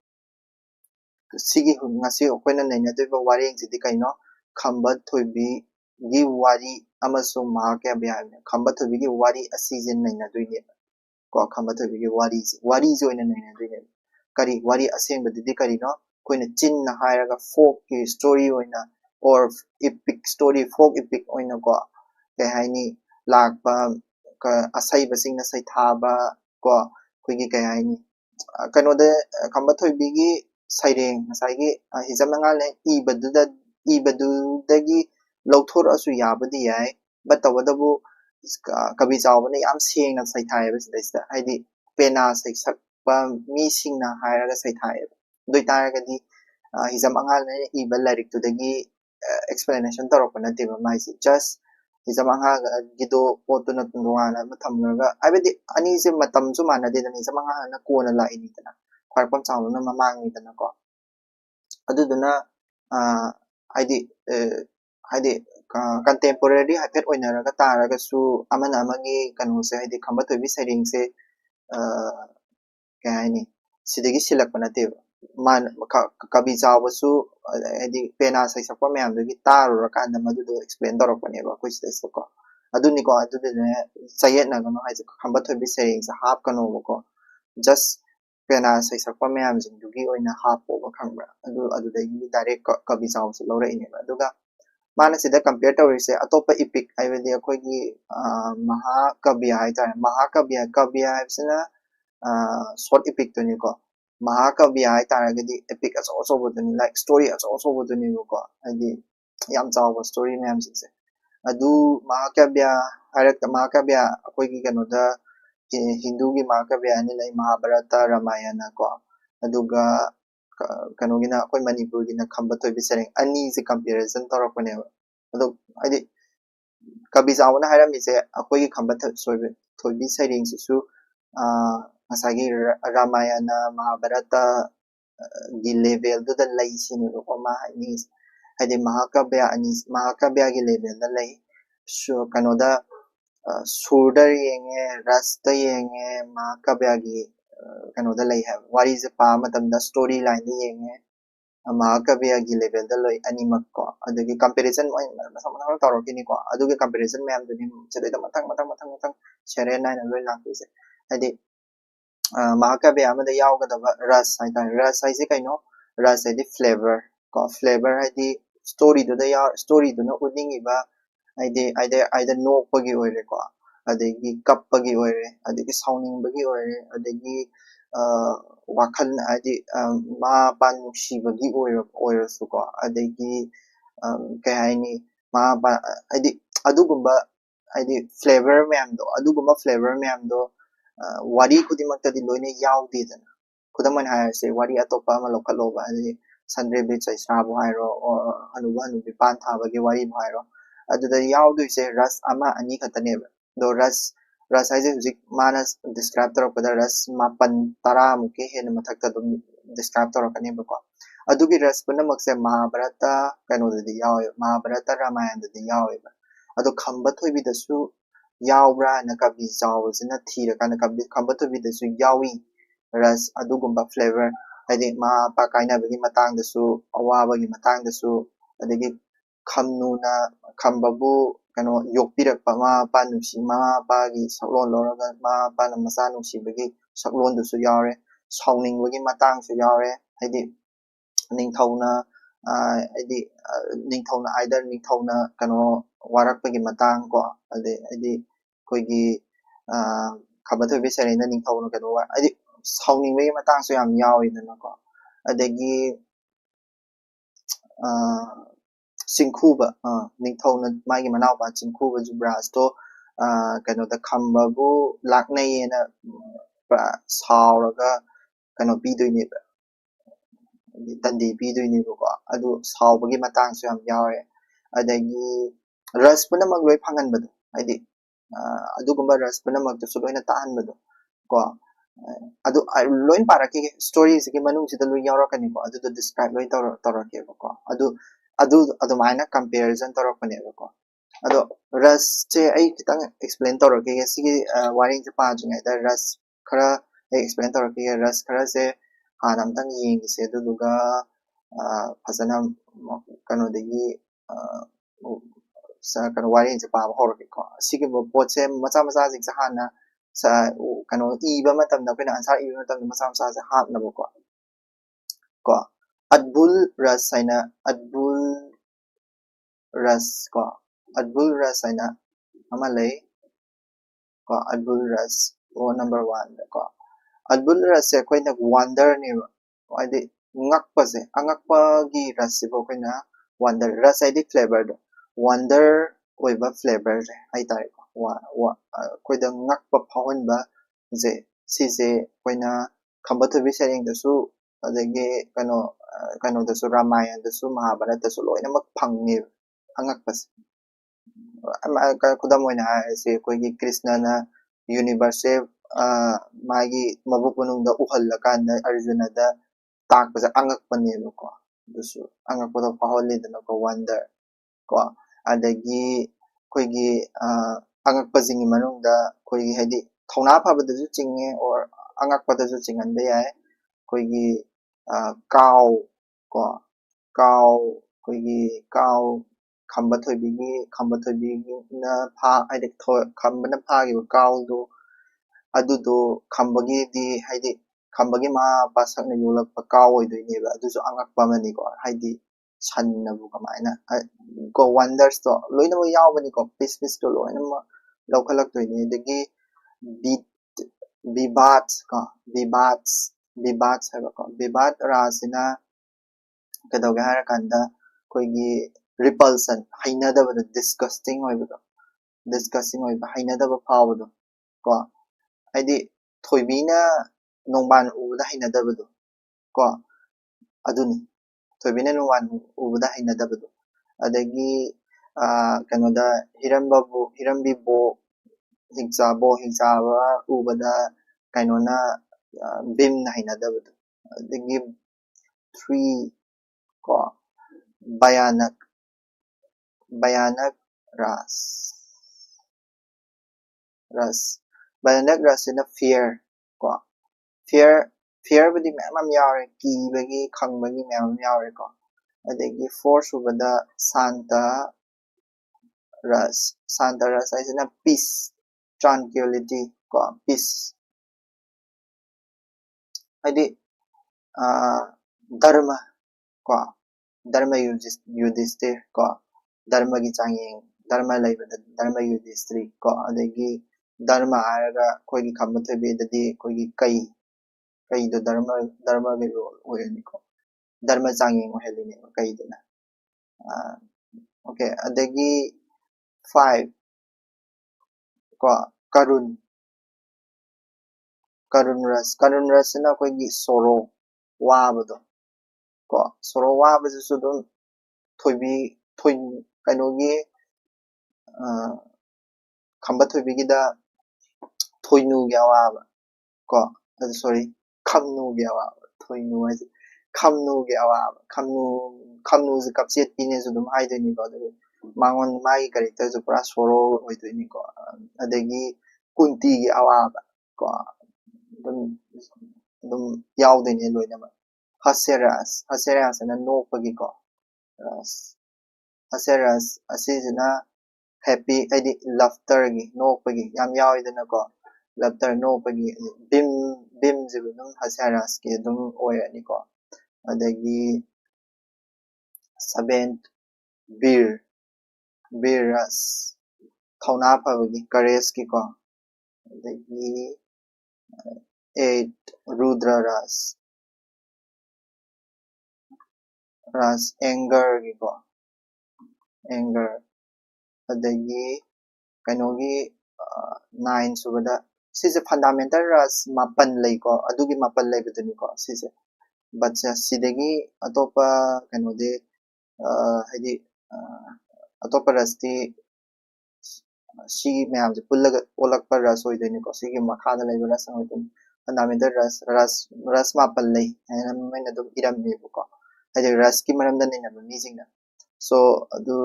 sigi ngasi akoina nainadoiba wareng sidi kaino Khamba Thoibi gi wari amasung Mahakabya Khamba Thoibi gi wari asijin nainadoine ko Khamba Thoibi gi wari joina nainadoine kari wari asengbadidi karino koina chinna hairaga folk ki story oina or epic story folk epic oina ko kay haini lakpa ka Asoiba singna saithaba ko koigi kay haini kanoda Khamba Thoibi gi Seireng ngasagi hizamanga ibadudagi lauthorsu yabadi yai batawadabu kabi chawbana yam sengna saithayeba sidaisida haidi pena saisakpa mi singna hairaga saithayeba doitaragadi hizamanga iba lyric tudagi explanation torokpa nateba maisi just hizamanga gido potuna tungwana mathamraga haibadi anise matamsu manadedana hizamanga na kona laini dana Khwairakpam Chaoba mamang ni dana ko aduduna haidi contemporary haifet oinaraga taraga su amana amagi kanose haidi Khamba Thoibi Seireng se kay haini sidagi silakpa nateba man kabi chaoba su haidi pena saisakpa mayam dagi taruraka madudo explain torokpaneba ko sida ko aduni ko aduduna sayetna gano haidi Khamba Thoibi Seireng se hap kanoba ko just pena saisakpa mayam jingdugi oina hapoba khangba adudagi direct kabi chaoba lora ineba aduga mana sida compare tawrise atopa epic haibadi akoigi Mahakabya haitare Mahakabya haibsina short epic tuni ko Mahakabya haitaragadi epic aso boduni like story aso boduni ko haidi yam chaoba story mayam singse adu Mahakabya akoigi kanoda Hindu gi Mahakabya ani lai Mahabharata Ramayana ko aduga kanogina akoi Manipuri na Khamba Thoibi Seireng ani se comparison torokpane adu haidi kabi chawna hairamise akoigi Khamba Thoibi Seireng sisu ngasagi Ramayana Mahabharata gi level duda lai sini ko ma haini haidi Mahakabya gi level da lai so kanoda surda yenge rasta yenge Mahakabya gi kanoda lai hai wari se pa matamda story line da yenge Mahakabya gi level da loi animak ko adagi comparison masang tarokini ko adugi comparison mayam duni chedai matang share nine loi lakise haidi Mahakabya amada yawgadaba ras haitare ras haise kaino ras haidi flavor ko flavor haidi story duna uningiba haidi either nokpagi oire ko adagi kappagi oire adagi sauningba oire adagi wakhal haidi ma pa nuksibagi oirasu ko adagi kay haini ma pa haidi adugumba ꯍꯥꯏꯗꯤ ꯐ꯭ꯂꯦꯚꯔ ꯃꯌꯥꯝꯗꯣ ꯑꯗꯨꯒꯨꯝꯕ ꯐ꯭ꯂꯦꯚꯔ ꯃꯌꯥꯝꯗꯣ ꯋꯥꯔꯤ ꯈꯨꯗꯤꯡꯃꯛꯇꯗꯤ ꯂꯣꯏꯅ ꯌꯥꯎꯗꯦꯗꯅ ꯈꯨꯗꯝ ꯑꯣꯏꯅ ꯍꯥꯏꯔꯁꯦ ꯋꯥꯔꯤ ꯑꯇꯣꯞꯄ ꯑꯃ ꯂꯧꯈꯠꯂꯣꯕ ꯍꯥꯏꯗꯤ ꯁꯟꯗ꯭ꯔꯦꯝꯕꯤ ꯆꯩꯁ꯭ꯔꯥꯕꯨ ꯍꯥꯏꯔꯣ ꯍꯅꯨꯕ ꯍꯅꯨꯕꯤ ꯄꯥꯟ ꯊꯥꯕꯒꯤ ꯋꯥꯔꯤꯕꯨ ꯍꯥꯏꯔꯣ ꯑꯗꯨꯗ ꯌꯥꯎꯗꯣꯏꯁꯦ ꯔꯁ ꯑꯃ ꯑꯅꯤ ꯈꯛꯇꯅꯦꯕ ꯑꯗꯣ ꯔꯁ ꯍꯥꯏꯁꯦ ꯍꯧꯖꯤꯛ ꯃꯥꯅ ꯗꯤꯁꯀ꯭ꯔꯥꯏꯕ ꯇꯧꯔꯛꯄꯗ ꯔꯁ 9 10 ꯍꯦꯟꯅ ꯃꯊꯛꯇ ꯑꯗꯨꯝ ꯗꯤꯁꯀ꯭ꯔꯥꯏꯕ ꯇꯧꯔꯛꯀꯅꯦꯕꯀꯣ ꯑꯗꯨꯒꯤ ꯔꯁ ꯄꯨꯝꯅꯃꯛꯁꯦ ꯃꯍꯥꯚꯥꯔꯠꯇ ꯀꯩꯅꯣꯗꯗꯤ ꯌꯥꯎꯋꯦꯕ ꯃꯍꯥꯚꯥꯔꯠꯇ ꯔꯥꯃꯥꯌꯟꯗꯗꯤ ꯌꯥꯎꯋꯦꯕ ꯑꯗꯣ ꯈꯝꯕ ꯊꯣꯏꯕꯤꯗꯁꯨ ꯌꯥꯎꯕ꯭ꯔꯥ ꯍꯥꯏꯅ ꯀꯕꯤ ꯆꯥꯎꯕꯁꯤꯅ ꯊꯤꯔꯀꯥꯟꯗ ꯈꯝꯕ ꯊꯣꯏꯕꯤꯗꯁꯨ ꯌꯥꯎꯏ ꯔꯁ ꯑꯗꯨꯒꯨꯝꯕ ꯐ꯭ꯂꯦꯚꯔ ꯍꯥꯏꯗꯤ ꯃꯃꯥ ꯃꯄꯥ ꯀꯥꯏꯅꯕꯒꯤ ꯃꯇꯥꯡꯗꯁꯨ ꯑꯋꯥꯕꯒꯤ ꯃꯇꯥꯡꯗꯁꯨ ꯑꯗꯒꯤ ꯈꯝꯅꯨꯅ ꯈꯝꯕꯕꯨ ꯀꯩꯅꯣ ꯌꯣꯛꯄꯤꯔꯛꯄ ꯃꯃꯥ ꯃꯄꯥ ꯃꯃꯥ ꯃꯄꯥꯒꯤ ꯁꯛꯂꯣꯟ ꯂꯧꯔꯒ ꯃꯃꯥ ꯃꯄꯥꯅ ꯃꯆꯥ ꯅꯨꯡꯁꯤꯕꯒꯤ ꯁꯛꯂꯣꯟꯗꯨꯁꯨ ꯌꯥꯎꯔꯦ ꯁꯥꯎꯅꯤꯡꯕꯒꯤ ꯃꯇꯥꯡꯁꯨ ꯌꯥꯎꯔꯦ ꯍꯥꯏꯗꯤ ꯅꯤꯡꯊꯧꯅ ꯍꯥꯏꯗꯤ ꯅꯤꯡꯊꯧꯅ ꯑꯥꯏꯗꯔ ꯅꯤꯡꯊꯧꯅ ꯀꯩꯅꯣ ꯋꯥꯔꯛꯄꯒꯤ ꯃꯇꯥꯡ ꯀꯣ ꯑꯗꯩ ꯍꯥꯏꯗꯤ ꯑꯩꯈꯣꯏꯒꯤ ꯈꯝꯕ ꯊꯣꯏꯕꯤ ꯁꯩꯔꯦꯡꯗ ꯅꯤꯡꯊꯧꯅ ꯀꯩꯅꯣ ꯍꯥꯏꯗꯤ ꯁꯥꯎꯅꯤꯡꯕꯒꯤ ꯃꯇꯥꯡꯁꯨ ꯌꯥꯝ ꯌꯥꯎꯋꯤꯗꯅꯀꯣ ꯑꯗꯒꯤ ꯆꯤꯡꯈꯨꯕ ꯅꯤꯡꯊꯧꯅ ꯃꯥꯒꯤ ꯃꯅꯥꯎꯄꯥ ꯆꯤꯡꯈꯨꯕ ꯖꯨꯕ꯭ꯔꯥꯖꯇꯣ ꯀꯩꯅꯣꯗ ꯈꯝꯕꯕꯨ ꯂꯥꯛꯅꯩꯌꯦꯅ ꯁꯥꯎꯔꯒ ꯀꯩꯅꯣ ꯄꯤꯗꯣꯏꯅꯦꯕ ꯗꯟꯗꯤ ꯄꯤꯗꯣꯏꯅꯦꯕꯀꯣ ꯑꯗꯨ ꯁꯥꯎꯕꯒꯤ ꯃꯇꯥꯡꯁꯨ ꯌꯥꯝ ꯌꯥꯎꯔꯦ ꯑꯗꯒꯤ ꯔꯁ ꯄꯨꯝꯅꯃꯛ ꯂꯣꯏ ꯐꯪꯍꯟꯕꯗꯣ ꯍꯥꯏꯗꯤ ꯑꯗꯨꯒꯨꯝꯕ ꯔꯁ ꯄꯨꯝꯅꯃꯛꯇꯨꯁꯨ ꯂꯣꯏꯅ ꯇꯥꯍꯟꯕꯗꯣ ꯀꯣ ꯑꯗꯨ ꯂꯣꯏ ꯄꯥꯔꯛꯈꯤꯒꯦ ꯁ꯭ꯇꯣꯔꯤꯁꯤꯒꯤ ꯃꯅꯨꯡꯁꯤꯗ ꯂꯣꯏ ꯌꯥꯎꯔꯛꯀꯅꯤꯀꯣ ꯑꯗꯨꯗꯣ ꯗꯤꯁꯀ꯭ꯔꯥꯏꯕ ꯂꯣꯏ ꯇꯧꯔꯛꯀꯦꯕꯀꯣ ꯑꯗꯨꯃꯥꯏꯅ ꯀꯝꯄꯦꯔꯤꯖꯟ ꯇꯧꯔꯛꯄꯅꯦꯕꯀꯣ ꯑꯗꯣ ꯔꯁꯁꯦ ꯑꯩ ꯈꯤꯇꯪ ꯑꯦꯛꯁꯄ꯭ꯂꯦꯟ ꯇꯧꯔꯛꯈꯤꯒꯦ ꯁꯤꯒꯤ ꯋꯥꯔꯤꯁꯦ ꯄꯥꯗ꯭ꯔꯤꯉꯩꯗ ꯔꯁ ꯈꯔ ꯑꯩ ꯑꯦꯛꯁꯄ꯭ꯂꯦꯟ ꯇꯧꯔꯛꯈꯤꯒꯦ ꯔꯁ ꯈꯔꯁꯦ ꯍꯥꯟꯅ ꯑꯝꯇꯪ ꯌꯦꯡꯈꯤꯁꯦ ꯑꯗꯨꯗꯨꯒ ꯐꯖꯅ ꯀꯩꯅꯣꯗꯒꯤ ꯀꯩꯅꯣ ꯋꯥꯔꯤꯁꯦ ꯄꯥꯕ ꯍꯧꯔꯛꯀꯦꯀꯣ ꯑꯁꯤꯒꯨꯝꯕ ꯄꯣꯠꯁꯦ ꯃꯆꯥ ꯃꯆꯥꯁꯤꯡꯁꯦ ꯍꯥꯟꯅ ꯀꯩꯅꯣ ꯏꯕ ꯃꯇꯝꯗ ꯑꯩꯈꯣꯏꯅ ꯑꯟꯁꯥꯔ ꯏꯕ ꯃꯇꯝꯗ ꯃꯆꯥ ꯃꯆꯥꯁꯦ ꯍꯥꯞꯅꯕꯀꯣ ꯀꯣ ꯑꯠꯕꯨꯜ रस है अदबुल रस को अदबुल रस है अमा लई को अदबुल रस वो नंबर 1 को अदबुल रस से कोई ना वंडर ने वादे ngakpase angakpagi रस से कोई ना वंडर रस है फ्लेवर दो वंडर कोई बा फ्लेवर है तारे को कोई दा ngakpa फावनबा जे सिसे कोई ना खंबा थोबी सेरिंग दसु अदगे कनो दसु रामायण दसु महाभारत दसु लोइनमक फंगे angakpas खुदम ओइना हायसे कोई कृष्णना यूनिवर्स से मागी मबुक मनुंग दा उहल्लकांदा अर्जुनदा ताकपसे angakpaनेबको दसु angakपदो फाहोलिदनको वंडर को अदगी कोई angakपजिंगी मनुंगदा कोई हाइदि थौना फाबदसु चिंगे और angakपदसु चिंगनबे याय कोई काव को काव कोई काव खंबा थोइबी ना फा हाइदि खंबना फागिबो कावदो अदुदो खंबगी दी हाइदि खंबगी मा पासकना योलकपा काव ओइदोइनेबा अदुसु angakpa मनिको हाइदि सन्नबु कमायना को वंडर्स तो लोइनमो यावबनिको पीस पीस तो लोइनमो लौखलक्तोइने दगी विवाद को विवाद है विवाद रासिना कदोगे हार कांदा कोई रिपल्सन हाइनदबद डिस्गस्टिंग हाइनदब फावदो को हाइदि थोइबीना नोंबान उबदा हाइनदबदो को अदुनी थोइबीना नोंबान उबदा हाइनदबदो अदगी कनोदा हिरंबीबो हिंसाबा उबदा कनोना बिम हाइनदबदो अदगी 3 को भयानक रस भयानक रस इन फियर को फियर बदी मैम यावरे कीबगी खंगबगी मैम यावरे को अदगी 4 सुबदा शांत रस आइसना पीस ट्रांक्विलिटी को पीस हाइदि धर्म को धर्म युधिष्ठिर को धर्म की चांगें धर्म लाइबदा धर्म युधिष्ठिर को अदगी धर्म आरगा कोई खंबा थोइबेददी कोई कई दो धर्म के रोल ओयनिको धर्म चांगें ओहेलिने कई दना okay अदगी 5 ko karun rus na koi gi soro wabado ko soro wabase su dum thoibi kaino gi khamba thoibi gi da thoinu gi awaba ko sorry khamnu gi awaba thoinu ase khamnu gi awaba khamnu se kapset pine su dum hai deni ko mangon mai character su pura soro oi deni ko adagi kunti gi awaba ko dum yaw deni loina ma haseras na no pagi ko haseras asijina happy adi laughter gi no pagi yam yaw idana ko laughter no pagi bim je dum haseras ki dum oyani ko adagi seventh beeras thauna phabagi courage ki ko adagi eight rudra ras anger gi ko anger adagi kainogi nine subada sise fundamental ras mapan lei ko adugi mapan lei bedani ko sise but sidagi atopa kainode haidi atopa rasti si mayam je pullaga olakpa ras oideni ko sigi makhada lei ras oidum fundamental ras mapan lei ana maina dum iramni ko haidi ras ki maramda nina meaning na so adu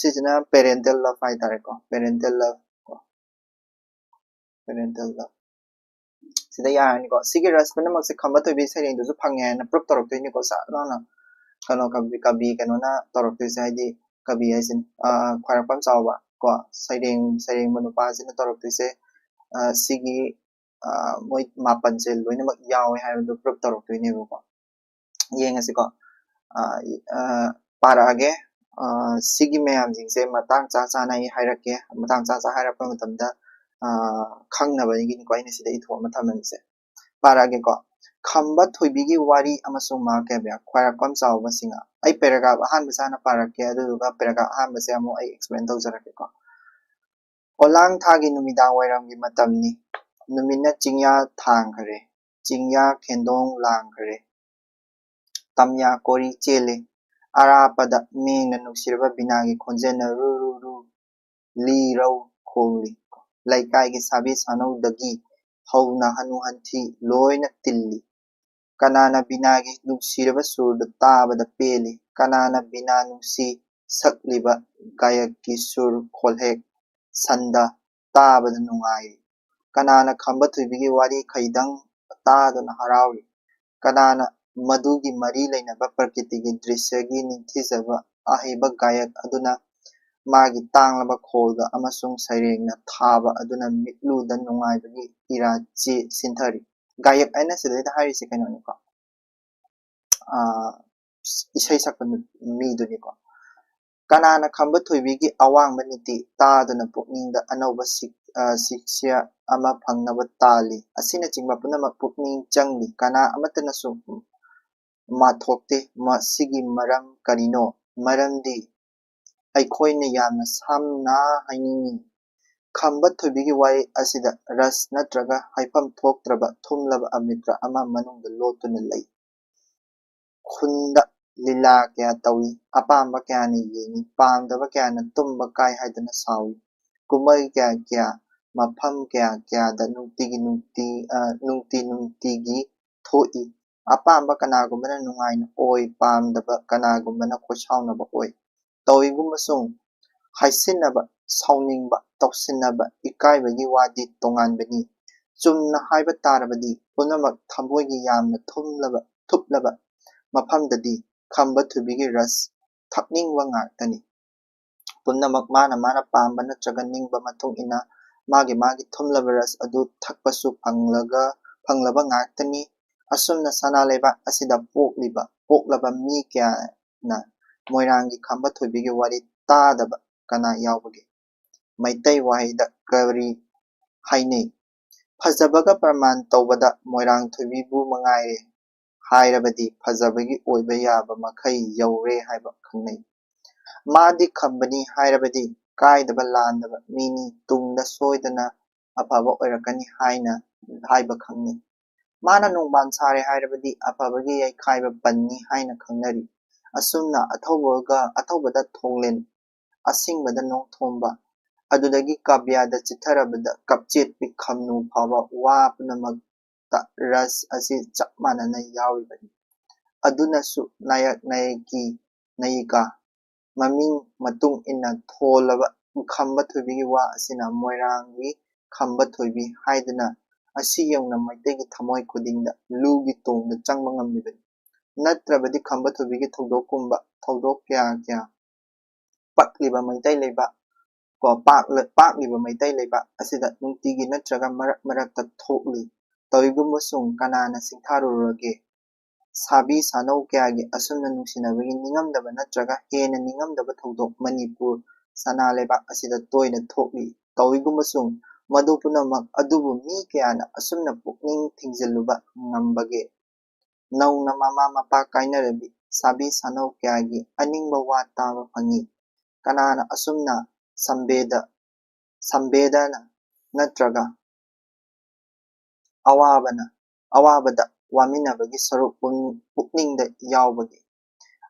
sijina parental love hai tare ko parental love sida yani ko sigi ras pana mak se khamba to bi Seireng du su phangye na proof torok to ni ko sa na kano kabi kano na torok to sai di kabi aisin Khwairakpam Chaoba ko Seireng manu pa sin torok to se sigi moi mapan se loina mak yawe hai du proof torok to ni ko yenga se ko para age sigi mayam jing se matang cha na hairake matang cha hairappa matamda khangnabani gi ko ine sida itho mathamse parage ko khamba thoibi gi wari amasung mahakabya Khwairakpam Chaoba Singh ai paragraph ahan basana parake adu ga paragraph ahan base amo ai explain tawjarake ko olang thagi numidang wairam gi matamni numina chingya thangkhare chingya khendong langkhare tamya kori chele arapada mingna nuksirba binagi khonjena ru li rau kholi laikai gi sabi sanau dagi hauna hanu hanthi loina tilli kanana binagi nuksirba surda tabada peli kanana bina nuksi sakliba gayak ki sur kholhek sanda tabada nungai kanana khamba thoibi gi wari khaidang tadana harawi kanana madugi mari lainaba prakriti gi drishya gi ningthijaba aheba gayak aduna magi tanglaba kholga amasung Seireng na thaba aduna mitluda nungaibagi ira che sinthari gayak aina sidai hari se kaino ni ko isai sakpa mi duni ko kanana khamba thoibi gi awang baniti taduna pukningda anauba siksya ama phangnaba tali asina chingba punamak pukning changli kana amatana su mathokte masigi maram karino maramdi aikhoina yamna samna hainini khamba thoibi gi wai asida ras natraga haifam thoktraba thumlaba amitra ama manungda lotuna lei khunda lila kya tawi apamba kya ni yengi pamdaba kya na tumba kai haidana sawi kumai kya mafam kya da nungti gi thoi apamba kanagumana nungaina oi pamdaba kanagumana khosaunaba oi tawigumasung haisinaba sauningba tawsinaba ikaibagi wadi tonganbani chumna haiba tarabadi punamak thamboigi yamna thuplaba mafamdadi khamba thubigi ras thakningwa ngaktani punamak mana pamba natraga ningba matung ina magi thumlaba ras adu thakpasu phanglaba ngaktani asumna sana leba asida poklaba mi kya na moirangi khamba thoibigi wari tadaba kana yawbagi maitai wahaida kari hainei fajabaga praman tawbada moirang thoibibu mangaire hairabadi fajabagi oiba yaba makai yaure haiba khangnei madi khambani hairabadi kaidaba landaba mini tungda soidana afaba oirakani haina haiba khangni mana nongban sare hairabadi afabagi yaikhaiba panni haina khangnari asumna athobada thonglen asingbada nongthomba adudagi kabyada chitharabada kapchetpi khamnu phaba wa punamakta ras asi chapmanana yawibani adunasu nayak nayaki nayika maming matung inna tholaba khamba thoibigi wa asina moirangi khamba thoibi haiduna asi yongna maitegi thamoi khudingda lugi tongda changba ngamibani natrabadi khamba thoibigi thodokkumba thodok kya kya pakliba maitai leba ko pakliba maitai leba asida nungtigi natraga marakta thokli toigumusung kanana singtharurage sabi sanau kayagi asumna nungsinabagi ningamdaba natraga hena ningamdaba thodok Manipur sana leba asida toina thokli toigumusung madu punamak adubu mi kayana asumna pukning thingjalluba ngambage nauna mama mapa kainarabi sabi sanau kayagi aningba wa taba phangi kanana asumna sambedana natraga awabada waminabagi saruk pukningda yawbagi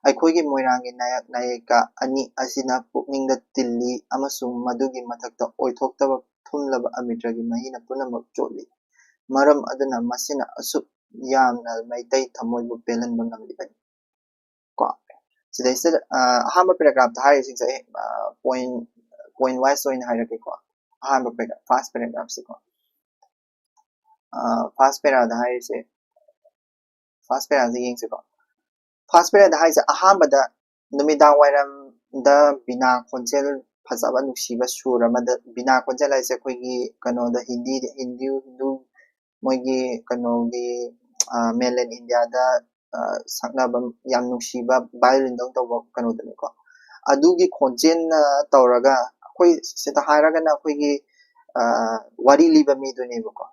ꯑꯩꯈꯣꯏꯒꯤ ꯃꯣꯏꯔꯥꯡꯒꯤ ꯅꯥꯌꯛ ꯅꯥꯌꯤꯀꯥ ꯑꯅꯤ ꯑꯁꯤꯅ ꯄꯨꯛꯅꯤꯡꯗ ꯇꯤꯜꯂꯤ ꯑꯃꯁꯨꯡ ꯃꯗꯨꯒꯤ ꯃꯊꯛꯇ ꯑꯣꯏꯊꯣꯛꯇꯕ ꯊꯨꯝꯂꯕ ꯑꯃꯤꯇ꯭ꯔꯒꯤ ꯃꯍꯤꯅ ꯄꯨꯝꯅꯃꯛ ꯆꯣꯠꯂꯤ ꯃꯔꯝ ꯑꯗꯨꯅ ꯃꯁꯤꯅ ꯑꯁꯨꯛ ꯌꯥꯝꯅ ꯃꯩꯇꯩ ꯊꯃꯣꯏꯕꯨ ꯄꯦꯜꯍꯟꯕ ꯉꯝꯂꯤꯕꯅꯤ ꯀꯣ ꯁꯤꯗꯩꯁꯤꯗ ꯑꯍꯥꯟꯕ ꯄꯦꯔꯥꯒ꯭ꯔꯥꯐꯇ ꯍꯥꯏꯔꯤꯁꯤꯡꯁꯦ ꯑꯩ ꯄꯣꯏꯟ ꯋꯥꯏꯁ ꯑꯣꯏꯅ ꯍꯥꯏꯔꯛꯀꯦꯀꯣ ꯑꯍꯥꯟꯕ ꯐꯥꯔꯁ ꯄꯦꯔꯥꯒ꯭ꯔꯥꯐꯁꯦꯀꯣ ꯐꯥꯔꯁ ꯄꯦꯔꯥꯗ ꯍꯥꯏꯔꯤꯁꯦ ꯐꯥꯔꯁ ꯄꯦꯔꯥꯁꯦ ꯌꯦꯡꯁꯤꯀꯣ ꯐꯥꯔꯁ ꯄꯦꯔꯥꯗ ꯍꯥꯏꯁꯦ ꯑꯍꯥꯟꯕꯗ ꯅꯨꯃꯤꯗꯥꯡ ꯋꯥꯏꯔꯝꯗ ꯕꯤꯅꯥ ꯈꯣꯟꯖꯦꯜ ꯐꯖꯕ ꯅꯨꯡꯁꯤꯕ ꯁꯨꯔ ꯑꯃꯗ ꯕꯤꯅꯥ ꯈꯣꯟꯖꯦꯜ ꯍꯥꯏꯁꯦ ꯑꯩꯈꯣꯏꯒꯤ ꯀꯩꯅꯣꯗ ꯍꯤꯟꯗꯨ ꯃꯣꯏꯒꯤ ꯀꯩꯅꯣꯒꯤ ꯃꯦꯟꯂꯦꯟ ꯏꯟꯗꯤꯌꯥꯗ ꯁꯛꯅꯕ ꯌꯥꯝ ꯅꯨꯡꯁꯤꯕ ꯚꯥꯏꯂꯤꯟꯗꯧ ꯇꯧꯕ ꯀꯩꯅꯣꯗꯨꯅꯤꯀꯣ ꯑꯗꯨꯒꯤ ꯈꯣꯟꯖꯦꯜꯅ ꯇꯧꯔꯒ ꯑꯩꯈꯣꯏ ꯁꯤꯗ ꯍꯥꯏꯔꯒꯅ ꯑꯩꯈꯣꯏꯒꯤ ꯋꯥꯔꯤ ꯂꯤꯕ ꯃꯤꯗꯨꯅꯦꯕꯀꯣ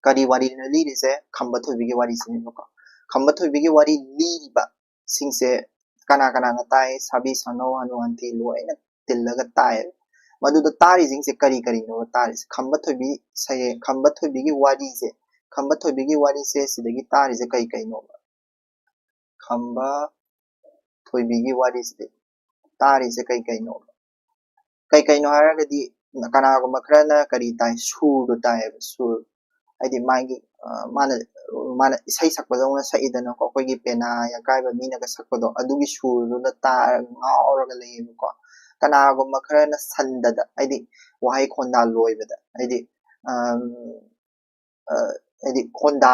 ꯀꯔꯤ ꯋꯥꯔꯤꯅꯣ ꯂꯤꯔꯤꯁꯦ ꯈꯝꯕ ꯊꯣꯏꯕꯤꯒꯤ ꯋꯥꯔꯤꯁꯤꯅꯦꯕꯀꯣ ꯈꯝꯕ ꯊꯣꯏꯕꯤꯒꯤ ꯋꯥꯔꯤ ꯂꯤꯔꯤꯕ ꯁꯤꯡꯁꯦ ꯀꯅꯥꯅ ꯇꯥꯏ ꯁꯥꯕꯤ ꯁꯥꯅꯧ ꯍꯅꯨ ꯍꯟꯊꯤ ꯂꯣꯏꯅ ꯇꯤꯜꯂꯒ ꯇꯥꯏ ꯃꯗꯨꯗ ꯇꯥꯔꯤꯁꯤꯡꯁꯦ ꯀꯔꯤꯅꯣ ꯇꯥꯔꯤꯁꯦ ꯈꯝꯕ ꯊꯣꯏꯕꯤ ꯈꯝꯕ ꯊꯣꯏꯕꯤꯒꯤ ꯋꯥꯔꯤꯁꯦ ꯈꯝꯕ ꯊꯣꯏꯕꯤꯒꯤ ꯋꯥꯔꯤꯁꯦ ꯁꯤꯗꯒꯤ ꯇꯥꯔꯤꯁꯦ ꯀꯩꯅꯣ ꯈꯝꯕ ꯊꯣꯏꯕꯤꯒꯤ ꯋꯥꯔꯤꯁꯤꯗꯤ ꯇꯥꯔꯤꯁꯦ ꯀꯩꯅꯣ ꯍꯥꯏꯔꯒꯗꯤ ꯀꯅꯥꯒꯨꯝꯕ ꯈꯔꯅ ꯀꯔꯤ ꯇꯥꯏ ꯁꯨꯔꯗꯣ ꯇꯥꯏꯌꯦꯕ ꯁꯨꯔ ꯍꯥꯏꯗꯤ ꯃꯥꯒꯤ ꯃꯥꯅ ꯏꯁꯩ ꯁꯛꯄꯗꯧꯅ ꯁꯛꯏꯗꯅꯀꯣ ꯑꯩꯈꯣꯏꯒꯤ ꯄꯦꯅꯥ ꯌꯀꯥꯏꯕ ꯃꯤꯅꯒ ꯁꯛꯄꯗꯣ ꯑꯗꯨꯒꯤ ꯁꯨꯔꯗꯨꯗ ꯇꯥꯔꯒ ꯉꯥꯎꯔꯒ ꯂꯩꯌꯦꯕꯀꯣ ꯀꯅꯥꯒꯨꯝꯕ ꯈꯔꯅ ꯁꯟꯗꯗ ꯍꯥꯏꯗꯤ ꯋꯥꯍꯩ ꯈꯣꯟꯗꯥ ꯂꯣꯏꯕꯗ ꯍꯥꯏꯗꯤ ꯈꯣꯟꯗꯥ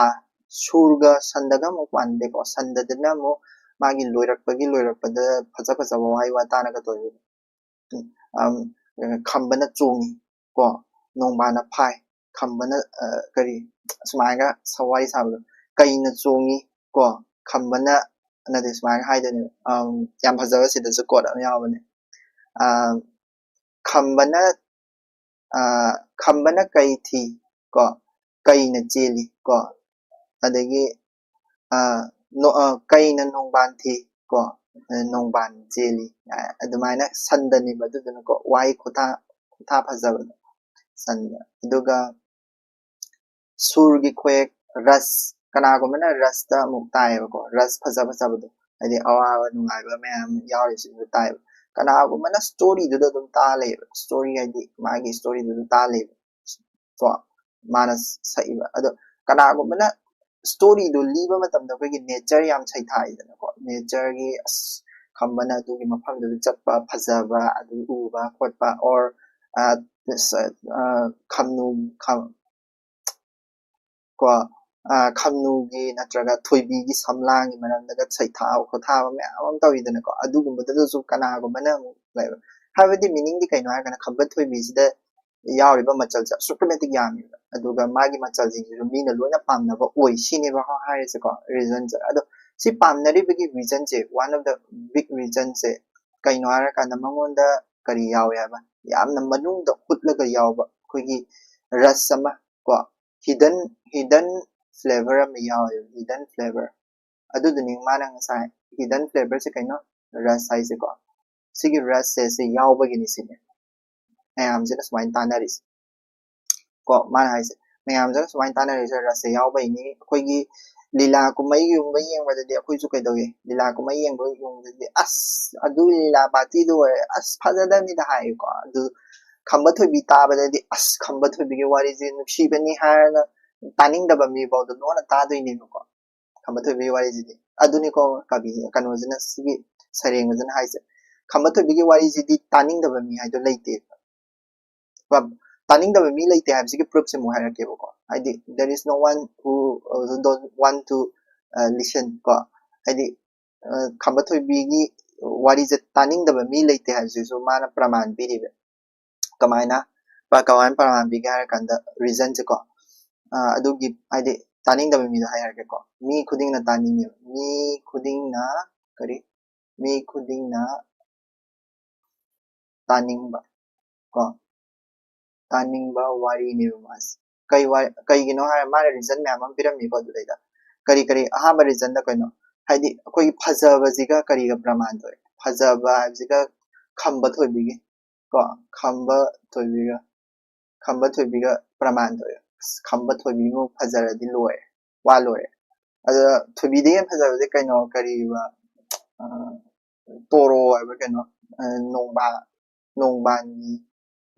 ꯁꯨꯔꯒ ꯁꯟꯗꯒ ꯑꯃꯨꯛ ꯃꯥꯟꯅꯗꯦꯀꯣ ꯁꯟꯗꯗꯅ ꯑꯃꯨꯛ ꯃꯥꯒꯤ ꯂꯣꯏꯔꯛꯄꯗ ꯐꯖꯕ ꯋꯥꯍꯩ ꯋꯥꯇꯥꯅꯒ ꯇꯧꯏꯕ ꯈꯝꯕꯅ ꯆꯣꯡꯉꯤ ꯀꯣ ꯅꯣꯡꯕꯥꯅ ꯐꯥꯏ ꯈꯝꯕꯅ ꯀꯔꯤ ꯁꯨꯃꯥꯏꯅ ꯋꯥꯔꯤ ꯁꯥꯕꯗꯣ ꯀꯩꯅ ꯆꯣꯡꯉꯤ ꯀꯣ ꯈꯝꯕꯅ ꯅꯠꯇꯦ ꯁꯨꯃꯥꯏꯅ ꯍꯥꯏꯗꯣꯏꯅꯦ ꯌꯥꯝ ꯐꯖꯕ ꯁꯤꯗꯁꯨ ꯀꯣꯠ ꯑꯃ ꯌꯥꯎꯕꯅꯦ ꯈꯝꯕꯅ ꯀꯩ ꯊꯤ ꯀꯣ ꯀꯩꯅ ꯆꯦꯜꯂꯤ ꯀꯣ ꯑꯗꯒꯤ ꯀꯩꯅ ꯅꯣꯡꯕꯥꯟ ꯊꯤ ꯀꯣ ꯅꯣꯡꯕꯥꯟ ꯆꯦꯜꯂꯤ ꯑꯗꯨꯃꯥꯏꯅ ꯁꯟꯗꯅꯦꯕ ꯑꯗꯨꯗꯨꯅꯀꯣ ꯋꯥꯍꯩ ꯈꯨꯊꯥ ꯐꯖꯕꯗꯣ ꯁꯟꯗ ꯑꯗꯨꯒ ꯁꯨꯔꯒꯤ ꯈꯣꯌꯦꯛ ꯔꯁ ꯀꯅꯥꯒꯨꯝꯕꯅ ꯔꯁꯇ ꯑꯃꯨꯛ ꯇꯥꯏꯌꯦꯕꯀꯣ ꯔꯁ ꯐꯖꯕꯗꯣ ꯍꯥꯏꯗꯤ ꯑꯋꯥꯕ ꯅꯨꯡꯉꯥꯏꯕ ꯃꯌꯥꯝ ꯌꯥꯎꯔꯤꯁꯤꯡꯗꯨ ꯇꯥꯏꯌꯦꯕ ꯀꯅꯥꯒꯨꯝꯕꯅ ꯁ꯭ꯇꯣꯔꯤꯗꯨꯗ ꯑꯗꯨꯝ ꯇꯥ ꯂꯩꯌꯦꯕ ꯁ꯭ꯇꯣꯔꯤ ꯍꯥꯏꯗꯤ ꯃꯥꯒꯤ ꯁ꯭ꯇꯣꯔꯤꯗꯨꯗ ꯇꯥ ꯂꯩꯌꯦꯕ ꯀꯣ ꯃꯥꯅ ꯁꯛꯏꯕ ꯑꯗꯣ ꯀꯅꯥꯒꯨꯝꯕꯅ ꯁ꯭ꯇꯣꯔꯤꯗꯨ ꯂꯤꯕ ꯃꯇꯝꯗ ꯑꯩꯈꯣꯏꯒꯤ ꯅꯦꯆꯔ ꯌꯥꯝ ꯁꯩꯊꯥꯏꯗꯅꯀꯣ ꯅꯦꯆꯔꯒꯤ ꯈꯝꯕꯅ ꯑꯗꯨꯒꯤ ꯃꯐꯝꯗꯨꯗ ꯆꯠꯄ ꯐꯖꯕ ꯑꯗꯨ ꯎꯕ ꯈꯣꯠꯄ ꯑꯣꯔ ꯈꯝꯅꯨꯒꯤ ꯅꯠꯇ꯭ꯔꯒ ꯊꯣꯏꯕꯤꯒꯤ ꯁꯝꯂꯥꯡꯒꯤ ꯃꯔꯝꯗꯒ ꯁꯩꯊꯥꯕ ꯈꯣꯠꯊꯥꯕ ꯃꯌꯥꯝ ꯑꯃ ꯇꯧꯋꯤꯗꯅꯀꯣ ꯑꯗꯨꯒꯨꯝꯕꯗꯨꯗꯁꯨ ꯀꯅꯥꯒꯨꯝꯕꯅ ꯑꯃꯨꯛ ꯂꯩꯕ ꯍꯥꯏꯕꯗꯤ ꯃꯤꯅꯤꯡꯗꯤ ꯀꯩꯅꯣ ꯍꯥꯏꯔꯒꯅ ꯈꯝꯕ ꯊꯣꯏꯕꯤꯁꯤꯗ ꯌꯥꯎꯔꯤꯕ ꯃꯆꯜꯁꯦ ꯑꯁꯨꯛꯀꯤ ꯃꯇꯤꯛ ꯌꯥꯝꯃꯦꯕ ꯑꯗꯨꯒ ꯃꯥꯒꯤ ꯃꯆꯜꯁꯤꯡꯁꯤꯁꯨ ꯃꯤꯅ ꯂꯣꯏꯅ ꯄꯥꯝꯅꯕ ꯑꯣꯏ ꯁꯤꯅꯦꯕ ꯍꯥꯏꯔꯤꯁꯦꯀꯣ ꯔꯤꯖꯟꯁꯦ ꯑꯗꯣ ꯁꯤ ꯄꯥꯝꯅꯔꯤꯕꯒꯤ ꯔꯤꯖꯟꯁꯦ ꯋꯥꯟ ꯑꯣꯐ ꯗ ꯕꯤగ్ ꯔꯤꯖꯟꯁꯦ ꯀꯩꯅꯣ ꯍꯥꯏꯔꯀꯥꯟꯗ ꯃꯉꯣꯟꯗ ꯀꯔꯤ ꯌꯥꯎꯋꯦ ꯍꯥꯏꯕ ꯌꯥꯝꯅ ꯃꯅꯨꯡꯗ ꯍꯨꯠꯂꯒ ꯌꯥꯎꯕ ꯑꯩꯈꯣꯏꯒꯤ ꯔꯁ ꯑꯃ ꯀꯣ ꯍꯤꯗꯟ ꯐ꯭ꯂꯦꯚꯔ ꯑꯃ ꯌꯥꯎꯋꯦ ꯍꯤꯗꯟ ꯐ꯭ꯂꯦꯚꯔ ꯑꯗꯨꯗꯨꯅꯤ ꯃꯥꯅ ꯉꯁꯥꯏ ꯍꯤꯗꯟ ꯐ꯭ꯂꯦꯚꯔꯁꯦ ꯀꯩꯅꯣ ꯔꯁ ꯍꯥꯏꯁꯦꯀꯣ ꯁꯤꯒꯤ ꯔꯁꯁꯦ ꯁꯤ ꯌꯥꯎꯕꯒꯤꯅꯤ ꯁꯤꯅꯦ ꯃꯌꯥꯝꯁꯤꯅ ꯁꯨꯃꯥꯏꯅ ꯇꯥꯟꯅꯔꯤꯁꯦ ko mana haise mayam ja sumain tana re rase yaw bai ni khoi gi lila kumai yung bai yeng ba de khoi su kai doge lila kumai yeng do yung de as adu lila party do as phaja da ni da hai ko adu khamba thoibi ta ba de as khamba thoibi ge wari ji nuksi bani har na taning da ba mi ba do no na ta doi ni ko khamba thoibi wari ji di aduni ko kabi kanu jina sigi sareng jina haise khamba thoibi ge wari ji di taning da ba mi hai do leite ba taning da ba mi leite ha sigi proof se mo hai ke ko haidi there is no one who don't want to listen ko haidi khamba thoibi gi wari je taning da ba mi leite ha su mana praman bi ri kamaina ba kawan praman bi ga kan da reason je ko adu gi haidi taning da ba mi da hai ke ko mi khuding na taning mi khuding na kari mi khuding na taning ba ko taning ba wari ni mas kai gino ha ma reason me am piram mi ko du da kari kari aha ba reason da ko no haidi koi phajaba jiga kari ga praman do phajaba jiga khamba thoibi gi ko khamba thoibi ga praman do khamba thoibi mu phajara di loe wa loe ada thoibi de phajaba je kai no kari ba toro ba kai no nongba ni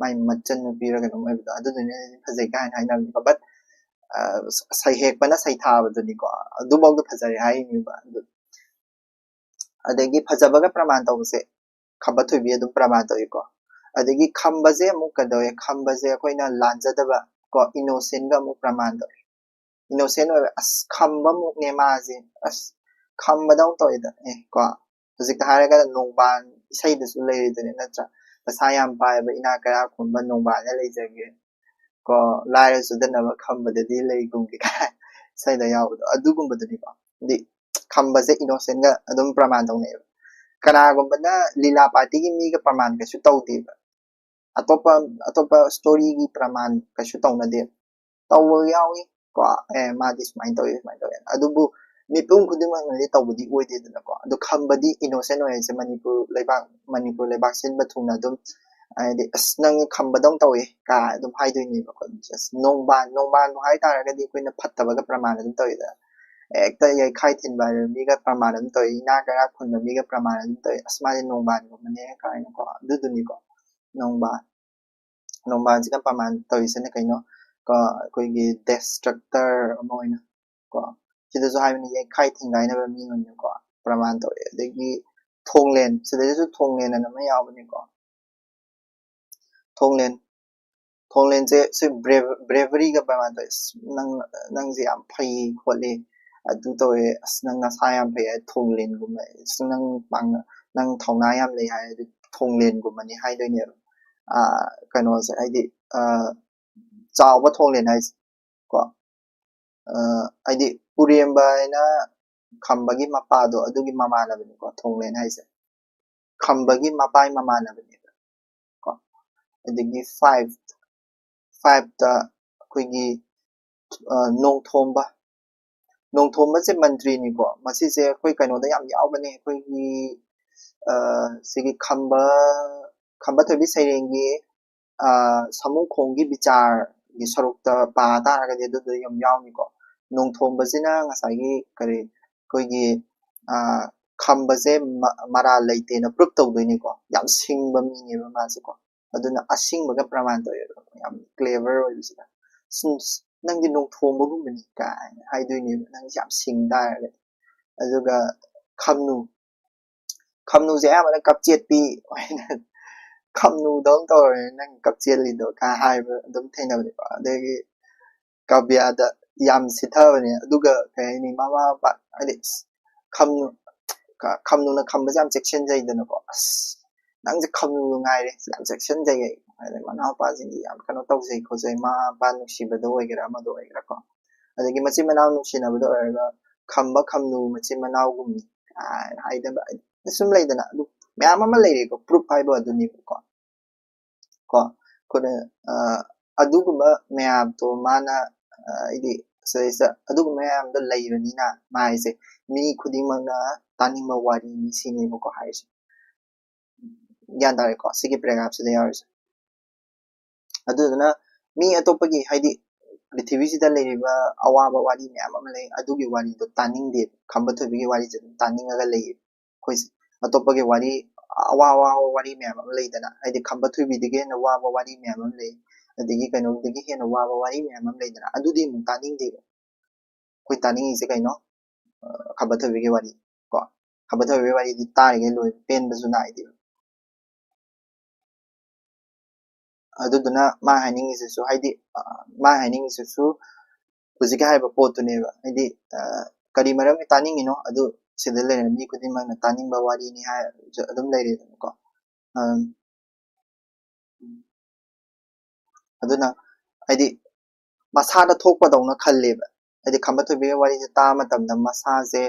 mai machan nu pi ra kai no mai ba adu ne phajai ka hai na ba but sai hek bana sai tha ba ni ko adu bau du phajai hai ni ba adagi phajaba ga praman taw se khamba thoibi adu praman taw ko adagi khamba je mu ka do khamba je koi na lanjada ba ko innocent ga mu praman taw innocent wa as khamba mu ne ma je as khamba daw taw da ko hojik ta hare ga nongban isai da su le de na cha pasa yam pa ba ina kara khumba nongban la le jage ko lai su da na ba khamba da di le gung ki ka sai da yaw do adu gum ba da ni ko di khamba je innocent ga adum praman taw ne kana gum ba na lila party gi mi ga praman ka su taw de ba atopa story gi praman ka su taw na de taw yaw ko ma dis mind taw adu bu mi pung khuding ma le taw di oi de na ko adu khamba di innocent oi je manipur lebak sin ba thung na dum ai as nang khamba dong taw ka dum hai doi ni ba ko just nongban hai ta ra ga di ko na phatta ba ga praman dum taw da ekta yai khai thin ba mi ga praman dum taw na ga ra khun ba mi ga praman dum taw asma le nongban ko mane ka ni ko du du ni ko nongban ji ga praman taw se na kai no ko koi gi destructor mo ina ko sida so hai ni yai khai thin ga na ba mi ngon ko praman taw de gi thonglen sida su thonglen na ma yaw ba ni ko thonglen je se bravery ga praman taw nang je am phai khole adu taw as nang na sa yam phai thonglen gum nang pang nang thongna yam le hai thonglen gum ni hai doi ni kano se ai di chaw ba thonglen hai ko ai di puremba na khamba gi mapa do adu gi mama na ba ni ko thonglen hai se khamba gi mapai mama na ba ni ko adigi 5 ta koi gi nong thomba se mantri ni ko masi se koi kano da yam yaw ba ni koi gi sigi khamba thoibi seireng gi samu khong gi bichar gi saruk ta pa ta ra ga de yam yaw ni ko nong thomba jina ngasai gi kare koi gi khamba je mara leite na proof taw doi ni ko yam singba mi ni ba ma se ko aduna asing ba ga praman taw yam clever oi ji da nang di nong thomba gum ni ka hai doi ni nang yam sing da ra aduga khamnu je ama na kapchet pi khamnu dong taw nang kapchet li do ka hai ba dum thaina ba ni ko de gi kabya da yam sitha ba ni aduga kai ni mama ba ai khamnu na khamba jam section jai da na ko nang je khamnu ngai re jam section jai ai mana pa jing yam kano taw jai ko jai ma pa nu si ba do oi gra ma do oi gra ko adagi machi manau nu si na ba do ga khamba khamnu machi manau gum ni ai da ba sum lai da na du mya ma lai re ko proof hai ba du ni ko ko na adu gu ba mya to mana idi sa adu gu mya am da lai ba ni na mai se mi khuding ma na tani ma wari ni si ni ko hai se yan da ko sigi paragraph se de yar adu na mi atopagi haidi prithivisi leriba awaba wari myam ama lei adugi wari do taning de khamba thoibi wari je taning aga lei khoi atopagi wari awawa wari myam ama lei dana haidi khamba thoibi dige na waba wari myam ama lei adigi kaino digi hena waba wari myam ama lei dana adudi mu taning de khoi taning ise kaino khamba thoibi wari ko khamba thoibi wari di tari ge loi pen basu nai de aduduna ma haning ise su haidi ma haning ise su hujika haiba potune ba haidi kari maram taning ino adu sida lere mi kudima na taning ba wari ni ha adum lere ko aduna haidi masada thokpa dawna khalleba haidi khamba thoibi wari je ta matam na masa je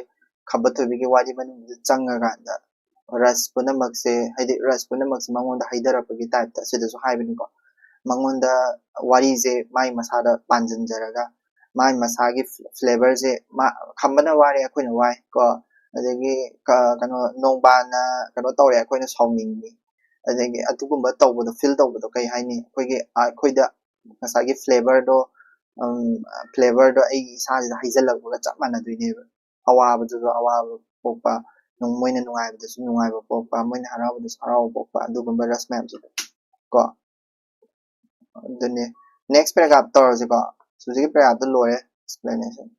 khamba thoibi ge wari manu changa ganda ras punamak se haidi ras punamak se mangonda haidarapagi type ta sida su haibani ko mangonda wari je mai masada panjanjaraga mai masagi flavor je ma khambana wari akoina wai ko adagi kano nongbana kano tawre akoina sawmingni adagi atugumba tawbodo feel tawbodo kai haini akoigi akoida masagi flavor do ai isa da haijalagba chap manaduine awaba du awaba pokpa moina nungaiba du nungaiba pokpa moina harawa du harawa pokpa adugumba rasmam ju ko dune next paragraph torse ko suji paragraph do lore explanation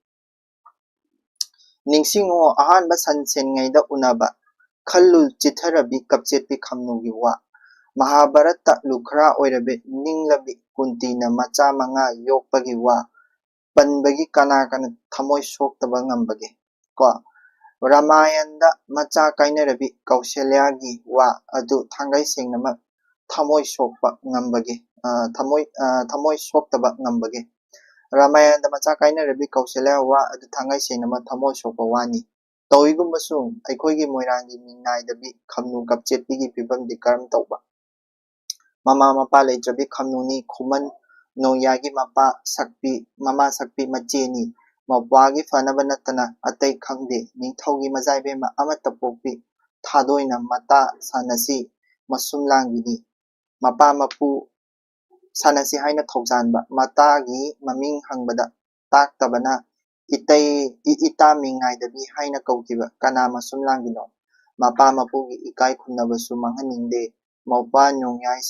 ningsingo ahan ba sansen ngai da unaba khallul chitharabi kapchetpi khamnugi wa Mahabharata lukhra oirabe ninglabi kuntina macha manga yokpagi wa panbagi kana kana thamoi soktaba ngambagi ko Ramayanda macha kainarabi Kausalyagi wa adu thangai sengnama thamoi sokpa ngambagi thamoi soktaba ngambagi Ramayanda macha kainarabi Kausalya wa adu thangai sengnama thamoi sokpa wani Toigumbasu aikoigi moirangi mingnaidabi khamnu kapchetpigi pibamdi karam tawba Mama mapa leitrabi khamnuni khuman noyagi mapa sakpi mama sakpi macheni mapwagi fanaba natana atai khangde ningthaugi majaibema amata pokpi thadoina mata sanasi masum langgini mapa mapu sanasi haina thaujanba matagi maming hangbada taktabana ita mingnaidabi haina kaukiba kana masum langgino mapa mapugi ikai khunnabasu manghaningde maupa nyongyai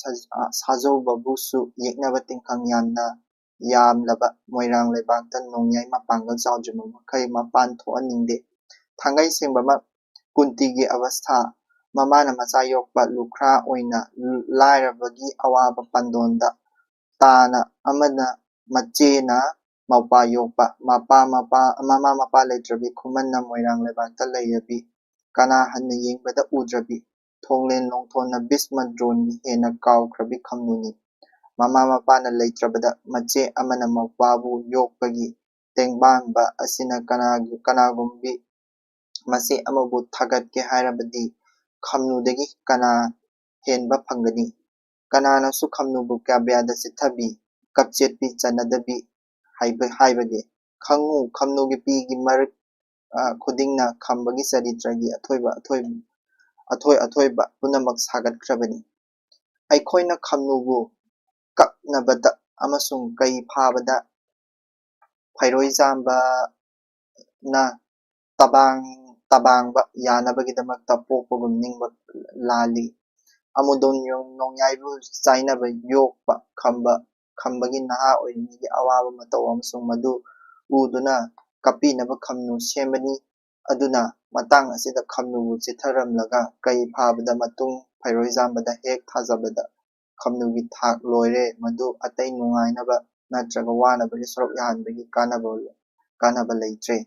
sajobabusu yeknaba tingkhang yamlaba moirang leibakta nongyai mapangal chaujuma makai mapan thoaningde thangai sengbama kuntigi avastha mamana macha yokpa lukhra oina lairabagi awaba pandonda tana amana machena maupa yokpa mama mapa leitrabi khumanna moirang leibakta leiyabi kana hanna yengbada udrabi thonglen longthonna bisma drone hena kawkhrabi khamnuni mama mapana leitrabada mache amana mapabu yokpagi tengbanba asina kanagumbi mase amabu thagatke hairabadi khamnudagi kana henba phangani kanana su khamnubu kabyada sithabi kapchetpi chanadabi haibage khangu khamnugi pigi marik khudingna khambagi charitragi athoiba punamak sagatkrabani aikoina khamnubu kapnabada amasung kai phabada phairoijamba na tabangba yanabagidamakta pokpagum ningba lali amudon nongyaibu chainaba yokpa khambagi naha oinigi awaba matau amasung madu uduna kapinaba khamnu sembani aduna matang asida khamnubu chitharamlaga kai phabada matung phairoijambada hek thajabada khamnugi thak loire madu atai nungainaba natraga wanabagi sorok yahanbagi kanaba leitre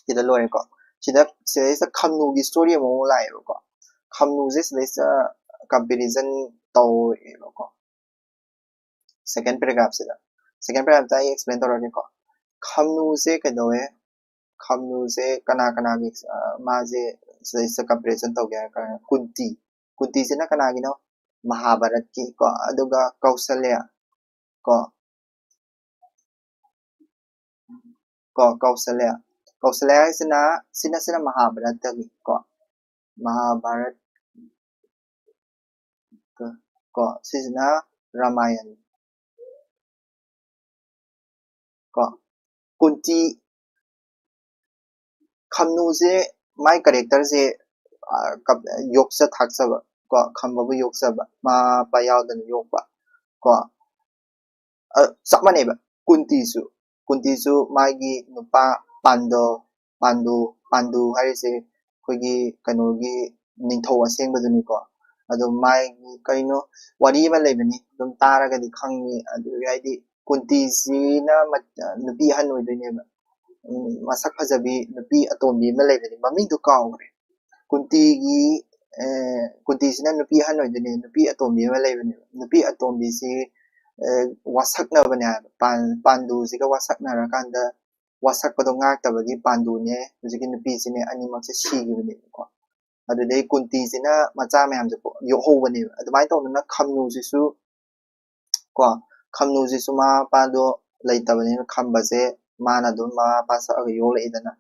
sida loire ko sida khamnugi story mo lai ko khamnu je sida comparison taw ko second paragraph ta explain torani ko khamnu je kadoe khamnu je kana gi ma je sida comparison taw gaya ka kunti sina kana gi no Mahabharat ki ko aduga Kausalya ko Kausalya sina Mahabharat gi ko Mahabharat ko sina Ramayan ko kunti khamnu se my character se yoksa thaksaba ko khamba bu yoksaba ma pa yawdan yokba ko sakmane ba kunti su magi nupa pandu harise kogi kanogi ningthau asengba ko ado mai kaino wari ba lebani dum tara ga di khangni adu yaidi kunti sina nupi han oidine ba masak phajabi nupi atombi ma lebani mami du kawre kunti gi kunti sina nupi han oidine nupi atombi ma lebani nupi atombi si wasakna bane pandu siga wasakna rakanda wasak pado ngak tabagi pandu ne hujiki nupi sine animak se shigi bane ko adu dei kunti sina macha mayam se yo ho bane adu mai tawna khamnu sisu ko khamnu sisu ma pado leitabane khamba se mana dum ma pasa aga yo le idana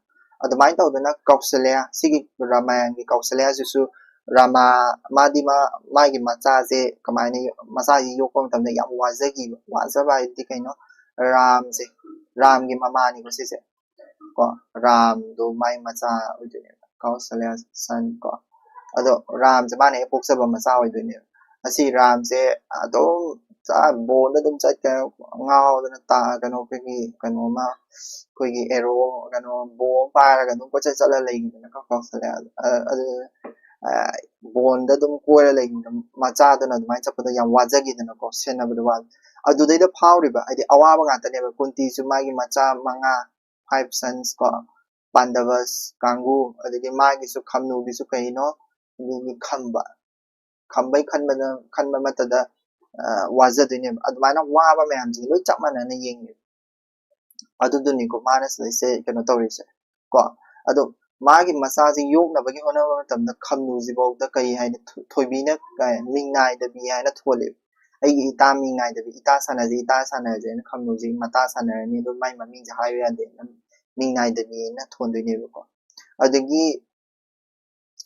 adu mai tawna kausalya sigi ramayan gi kausalya sisu rama madima magi macha se kamaini macha yi yo kom tamne yam wazagi wazaba idi kaino ram gi mamani ko sise ko ram do mai macha oidine kausalya san ko ado ram se mane poksaba macha oidine asi ram se adom cha bon dum chat ka ngao dana ta kano ki kano ma koigi ero kano bo para ka dum ko cha chala lei na ka kausalya adu bonda dum koira lei macha dana mai chapada yam wajagi dana ko sena badu wa adu dei da phawriba adi awaba nga tane ba kunti su magi macha manga 5 sons ko pandavas kangu adigi magi su khamnu gi su kaino ni khamba khanba matada wajadine admana waba mayam ji loi chapmana na yeng adu duni ko manas se kano tawrise ko adu magi masa ji yok na bagi hona tamda khamnu ji bau da kai haina thoibi na mingnai da bi haina thole ai ita mingnai da bi ita sana ji na khamnu ji mata sana ni do mai mami ji hayo ya de mingnai da bi na thondine ko adagi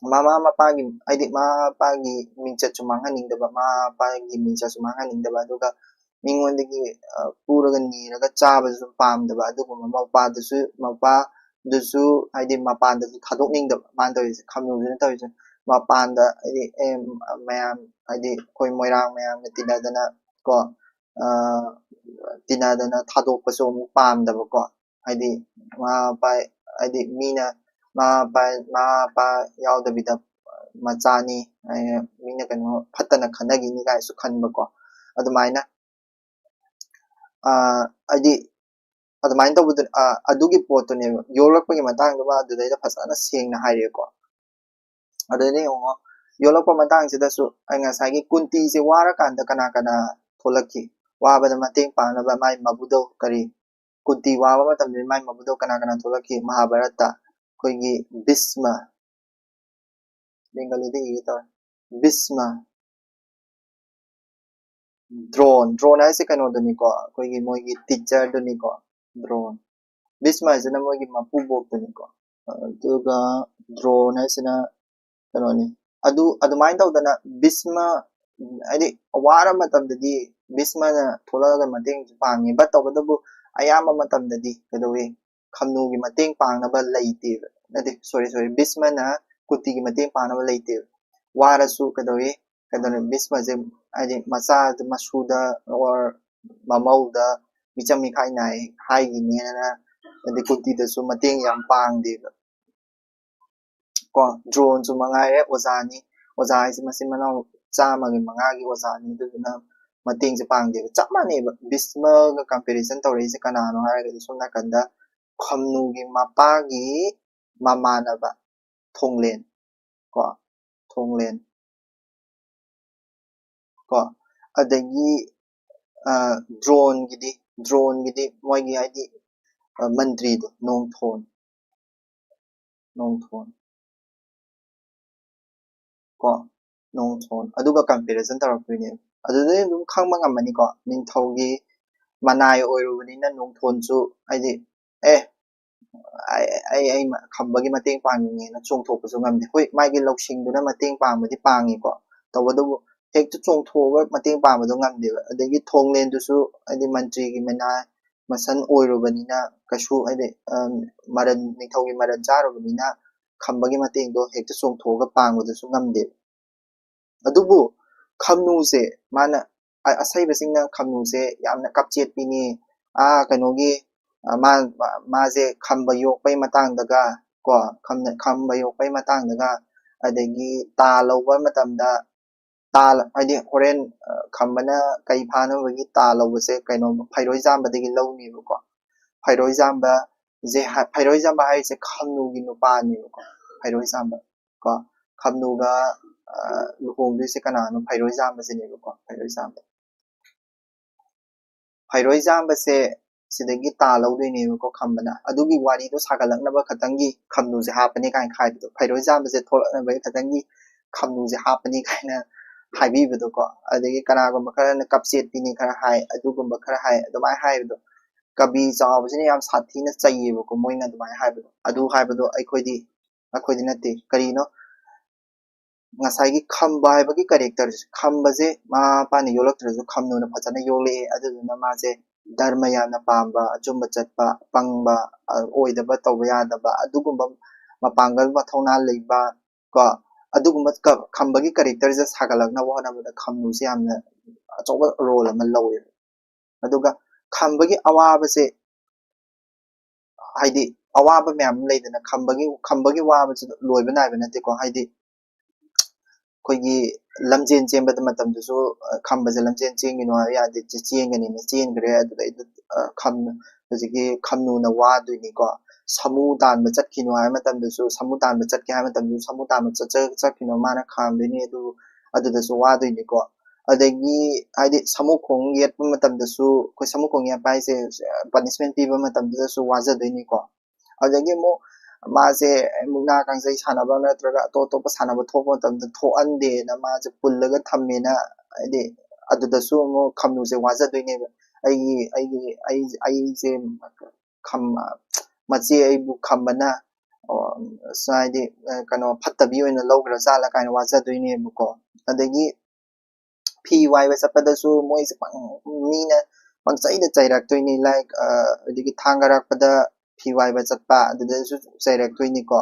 mama mapagi aidi mapagi mincha chumanga ningda ba mapagi mincha chumanga ningda ba duga mingondagi puraga niraga chaba su pamda ba duga mapa dusu aidi mapanda su thadok ningda manda is khamnu jina tawi mapanda aidi mayam aidi koi moirang mayam tinadana ko tinadana thadok paso mu pamda ba ko aidi mapa aidi mina ma pa yaudabida machani mina kano phatana khanagi ni ga su khanba ko adumaina adi adumaina tabudu adugi poto ne yolakpagi matang ba adudai phasana sengna haire ko adene ongo yolakpa matang sida su anga sagi kunti se wara kanda kana tholaki wabada mateng pangna ba mai mabudo kari kunti waba matamde mai mabudo kana tholaki mahabharata koigi Bhisma Bengali de ita Bhisma drone aise kano doni ko koigi moigi teacher doni ko drone Bhisma aise na moigi mapu bok doni ko duga drone aise na kano ni adu mai tau dana Bhisma adi awara matam dadi Bhisma na thola ga mateng pangi but tawadabu ayama matam dadi kadawi khamnu gi mateng pangna ba laite adi sorry Bhisma na kuti gi mateng pangna ba laite warasu kadawi Bhisma je adi macha masuda or mamauda micham mi khai nai hai gi ne na adi kuti da su mateng yam pang de ko drone su mangai re ozani oza ise masin manau chama gi manga gi ozani du na mateng je pang de chap mane Bhisma ga comparison tawre ise kana no ha ga su na kanda khamnu gi mapa gi mamana ba thonglen ko thonglen ko adagi drone gidi moigi id mantri do nongthon ko nongthon aduga comparison tarakpine adudai dum khangma ngamani ko ningthaugi manai oirubani na nongthon su id ai khambagi mateng pangi na chongthok su ngamde hoi maigi loksing duna mateng pangmadi pangi ko tawadu hek tu chongthoga mateng pangmadu ngamde adagi thonglen du su adi mantri gi mena masan oirubanina kashu ade maran nithaugi maran charubanina khambagi matengdo hekta chongthoga pangbodasu ngamde adubu khamnu se mana asaiba singna khamnu se yamna kapchet pini kanogi ma maje khamba yokpai matang daga ko khamba yokpai matang daga adagi ta lawba matamda ta hadi horen khambana kai phana bagi ta lawbase kaino phairoi jamba dagi lawni ko phairoi jamba je phairoi jamba hai se khamnu gi nupa ni ko phairoi jamba ko khamnu ga luhongdu se kana no phairoi jamba se ne ko phairoi jamba se sidagi ta lawdoi ne ko khambana adugi wari do sagalakna ba khatangi khamnu je hapani kai khai do phairoi jamba se tholakna ba khatangi khamnu je hapani kaina haibi bado ko adagi kana go makara na kapset pini khara hai adugumba khara hai adumai hai bado kabi jaw jini yam sathi na chayi ko moina adumai hai bado adu hai bado akhodi nate karino ngasai khamba hai bagi character khamba je ma pani yolaktrasu khamnu na phajana yole aduna ma je dharma yana pamba achumba chatpa pangba oidaba tawba yadaba adugumba mapangal mathona leiba ko adugumba khambagi character je sagalakna wana bada khamnu se yamna achoba role ama lawe aduga khambagi awaba se haidi awaba myam leidana khambagi waba se loiba naiba nate ko haidi koigi lamjen chemba matam dusu khamba je lamjen chengino ya de chengani ne chengre adu kham hojigi khamnu na wa duini ko samu dan ba chatkino ha matam dusu samu dan ba chatke ha matam dusu samu dan ba chatkino mana khambini adu dasu wa duini ko adagi haidi samu khong yet matam dusu ko samu khong ya pai se punishment piba matam dusu waja duini ko adagi mo माजे मुना कांगजै सानाबा नत्रगा तो सानाबा थोप मतमदा थोअनदे ना माजे पुल्लगा थम्मेना आइदे अदुदसु मो खम्नु जे वाजा दोइने आई जे खम मचे आइबु खम्बना साइदे कनो फत्तबी ओइना लौग्रा जाला काइन वाजा दोइने बुको अदगी फी वाइबा चपदसु मोइसे मीना पंगचाइदा चाइराक दोइने लाइक अदगी थांगाराकपदा फी वाइबा चटपा अदुदसु चाइराक दोइने को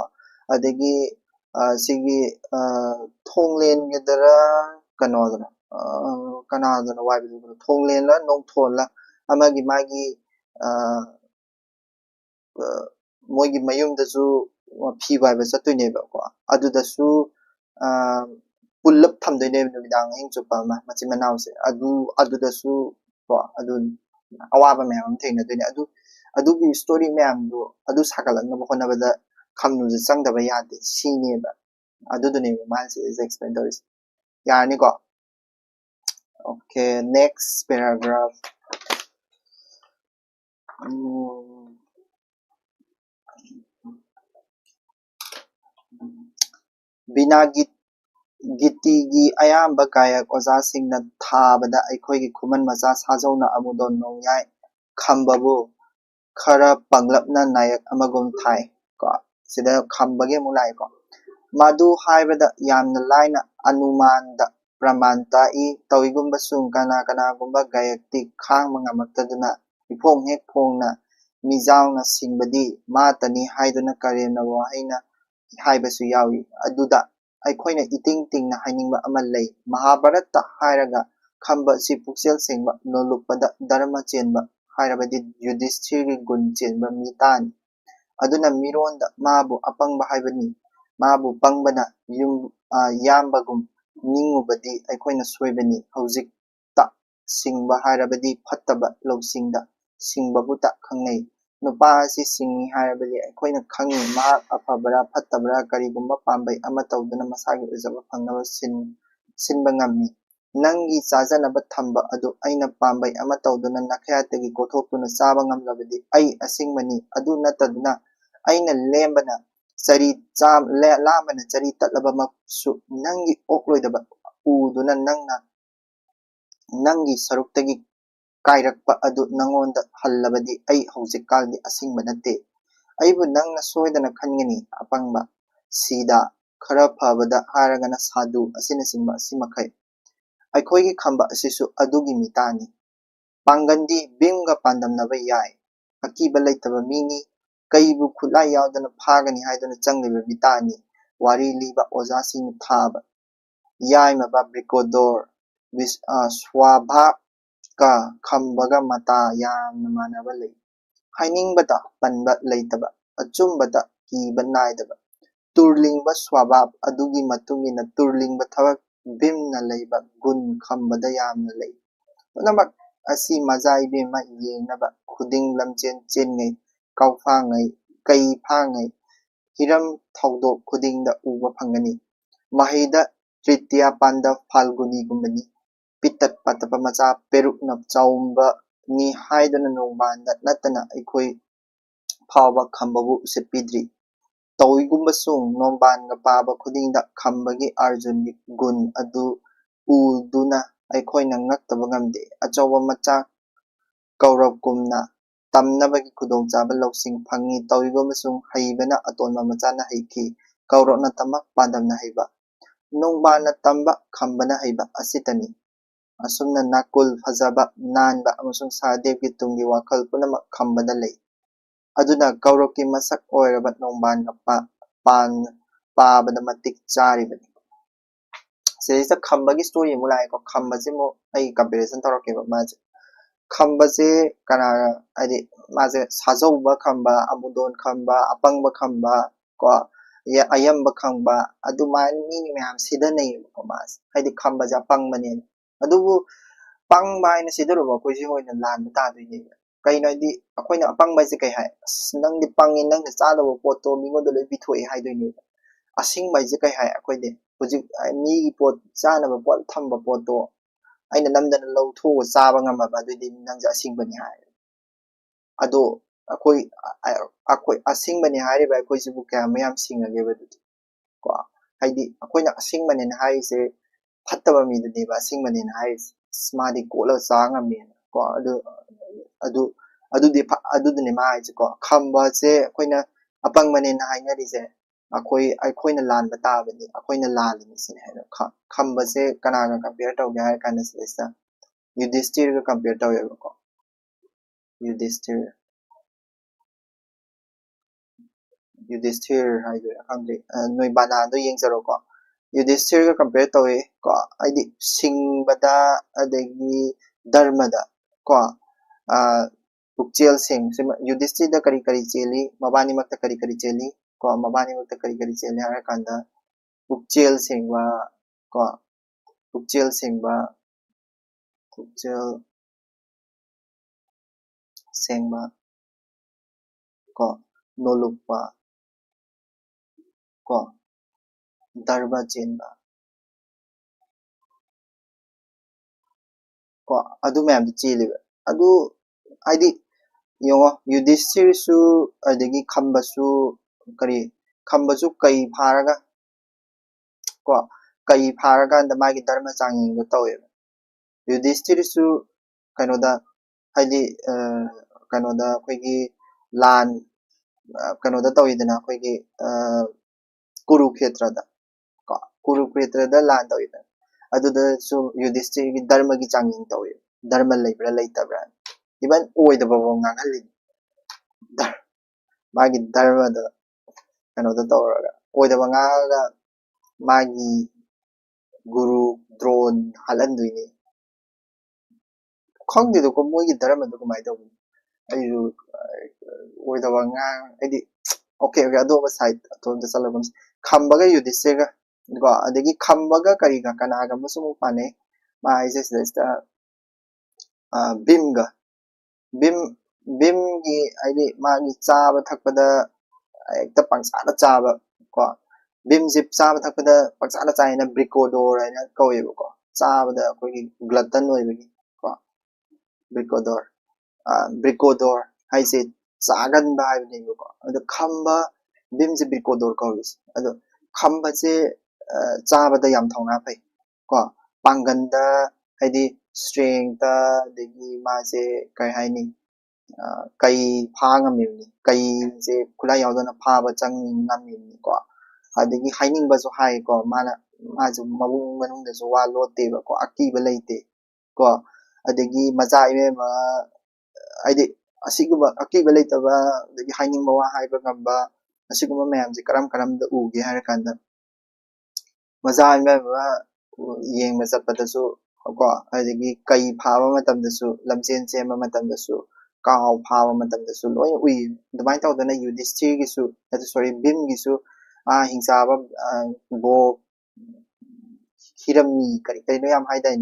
अदगी सिगी थोंगलेन गेदरा कनोदना कनादना वाइबा थोंगलेन ला नोंथोला अमागी मागी मोइगी मयुमदसु फी वाइबा चटोइने को अदुदसु पुल्लप थमदोइने नुमिदांग हिंग चुपा मचि मनावसे अदुदसु को अदु अवाबा मैम थेंगनदोइने अदुगी स्टोरी मैम दो अदु सागलकना होनबदा खम्नु जे चंगदबा यादे सीनेबा अदुदने मानसे इज एक्सप्लेन दोइस यानी को ओके नेक्स्ट पैराग्राफ बिना गिट्टीगी अयाम्बा गायक ओजासिंगना थाबदा अखोइगी खुमन मचा साजौना अमुदोन नोंयाय खम्बाबु खरा पंगलपना नायक अमगुम थाय को सिदा खम्बगे मुलाय को मादु हाइबदा यामना लाइना अनुमानदा प्रमाणता इ तविगुम्बा सुं कना गुम्बा गायकति खांग मंगामक्तदुना इफोंग हेक फोंगना मिजावना सिंगबदी मातनी हाइदुना करेना वाहैना हाइबसु यावी अदुदा अखोइना इतिंग तिंगना हाइनिंगबा अमा लई महाभारत हाइरगा खम्बा सि पुक्सेल सेंगबा नोलुपदा धर्म चेनबा हाइरबदी युधिष्ठिरगी गुण चेनबा मितान अदुना मिरोंदा माबु अपंगबा हाइबनी माबु पंगबना युम यामबगुम निंगुबदी अखोइना सोइबनी हौजिकता सिंगबा हाइरबदी फत्तबा लौसिंगदा सिंगबाबुता खंगनै नुपा असि सिंगी हाइरबदी अखोइना खंगी मा अफबरा फत्तबरा करिगुम्बा पांबै अमा तौदना मसागी उजबा फंगनबा सिनबा ngami नंगी चाजनबा थंबा अदु अइना पांबै अमा तौदना नखयातगी कोथोक्तुना चाबा ngamlabadi ai asingmani adu nataduna aina lembana chari cham lamana chari tatlaba maksu nangi okloidaba uduna nangi saruktagi kairakpa adu nangonda hallabadi ai haujikaldi asingba nate aibu nangna soidana khangani apangba sida khara phabada haragana sadu asina singba simakai अखोइगी खम्बा असिसु अदुगी मितानी Pangandi bimga pandamnaba yai. Akiba leitaba mini. Kaibu khulai yaudana phagani haidana changliba mitani. Wari liba ozasing thaba. Yai maba brikodor. Swabha ka Khambaga mata yamna manaba lei. Hainingbata panba leitaba. Achumbata kiba naidaba. Turlingba swabab adugi matungina turlingba thawak bimna leiba gun Khambada yamna lei. Punamak asi mazai bima yengnaba khuding lamchen chengai kaufangai kai phangai hiram thaudok khudingda uba phangani. Mahida Tritiya Panda Falguni gumbani. Pitat patapa macha perukna chaumba ni haidana nongbanda natana aikoi phawba Khambabu usepidri. Thoiigumbasung nombanga paba khudingda Khambagi Arjungi gun adu uduna aikhoina ngaktaba ngamde. Achoba macha Khwairakpamna tamnabagi khudongchaba lawsing phangi. Thoiigumbasung haibana atonba machana haiki. Khwairakna tamak pandamna haiba. Nongbana tamba Khambana haiba asitani. Asumna nakul fazaba nanba amasung sadevgi tungi wakal punamak Khambada lei. Aduna Khwairakki masak oiraba nongbanga pabada matik charibani. Sisa Khambagi story mo lai ko Khamba se mo ai comparison tawrakeba maje. Khamba se kana adi maje sajauba Khamba, amudon Khamba, apangba Khamba ko ayamba Khamba adumai mi myam sidanai ko mas. Haidi Khamba ja pangmani. Adubu pangba haina sidaruba ko si hoina lan ta doine. Kaino di akoina apangba se kai hai. Nangdi pangin nang chadaba potto mingoda loi bithoi haidoine. Asingba se kai hai akoide. Hujik mi pot chanaba pot thamba potto aina namdana lawtho chaba ngamaba adudi nangja asingbani hai. Ado akoi asingbani hariba akoi sibu kya mayam singageba dudi. Ko haidi akoina asingbani na harise fattaba mi dudi ba asingbani na harise smadi kola cha ngamena ko adudine ma haise ko Khamba se akoina apangmani na hainarise akoina lanba tabani akoina lalini sine haino Khamba se kanaga compare tawge har kana sisa Yudhishthir ga compare taweba ko Yudhishthir haido khangde noi bana do yengzaro ko Yudhishthir ga compare tawe ko aidi singbada adagi dharmada ko pukchel sing Yudhishthir da kari kari cheli mabani makta kari kari cheli ko mabani makta kari kari cheli har kanda pukchel singba ko pukchel singba ko nolukpa ko darba chenba ko adu mayam di cheliba adu aidi yongo Yudhishthir su adagi Khamba su kai pharaga ko kai pharaga anda magi dharma changing do taweba Yudhishthir su kanoda haidi kanoda akoigi lan kanoda tawidana akoigi Kurukshetrada ko Kurukshetrada lan tawidana aduda su Yudhishthir gi dharma gi changing tawe dharma leibra leitabra iban oidaba bo nganghali magi dharma da kanoda tawraga oidaba ngaga magi guru drone halanduine khangde ko moigi dharma do kamai tawu ayu oidaba ngang edi okay ado side to the syllabus Khambaga Yudhishthir ga ko adagi Khambaga kariga kanaga musumu pane ma is the bim gi aidi magi chaba thakpada ekta pangsada chaba ko bim zip chaba thakpada pangsada chaina brikodor aina kaweba ko chaba da koi glutton oibagi ko brikodor haise chagan ba haibne ko ado Khamba bim je brikodor kawis ado Khamba se chaba da yam thongna pai ko panganda haidi strength ta degi ma se kai haini kai phangami kai je khulai yaudana phaba changngami ko adagi haining ba so hai ko mana ma ju mabung manung da so wa lote ba ko akiba leite ko adagi maza imema aidi asiguma akiba leitaba adagi hainingba wa haiba ngamba asiguma mayamse karam karamda uge harakanda maza imema yengba chapadasu ko adagi kai phaba matamdasu lamchen chema matamdasu kaw phaba matamdasu loi ui dumai tawdana yudhishthir gisu sorry bhim gisu hingchaba bo hiramni kari kari no yam haidai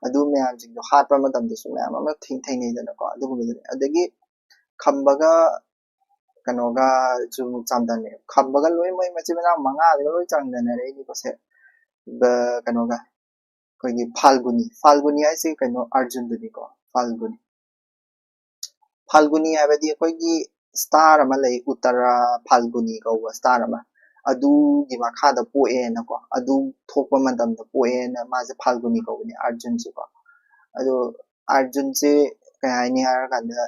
adu mayam jingdo hatpa matamdasu mayam ama thing dana ko adu gumadane adagi khambaga kanoga chu chamdane khambaga loi moi machibana manga loi changdana re ni ko se ba kanoga kogi falguni aise kano arjun duni ko falguni habadi kogi star ama lei uttara falguni ko star ama adu gi makhada poe na ko adu thokpa madam da poe na maje falguni ko ni arjun su ko adu arjun se kai ni har kanda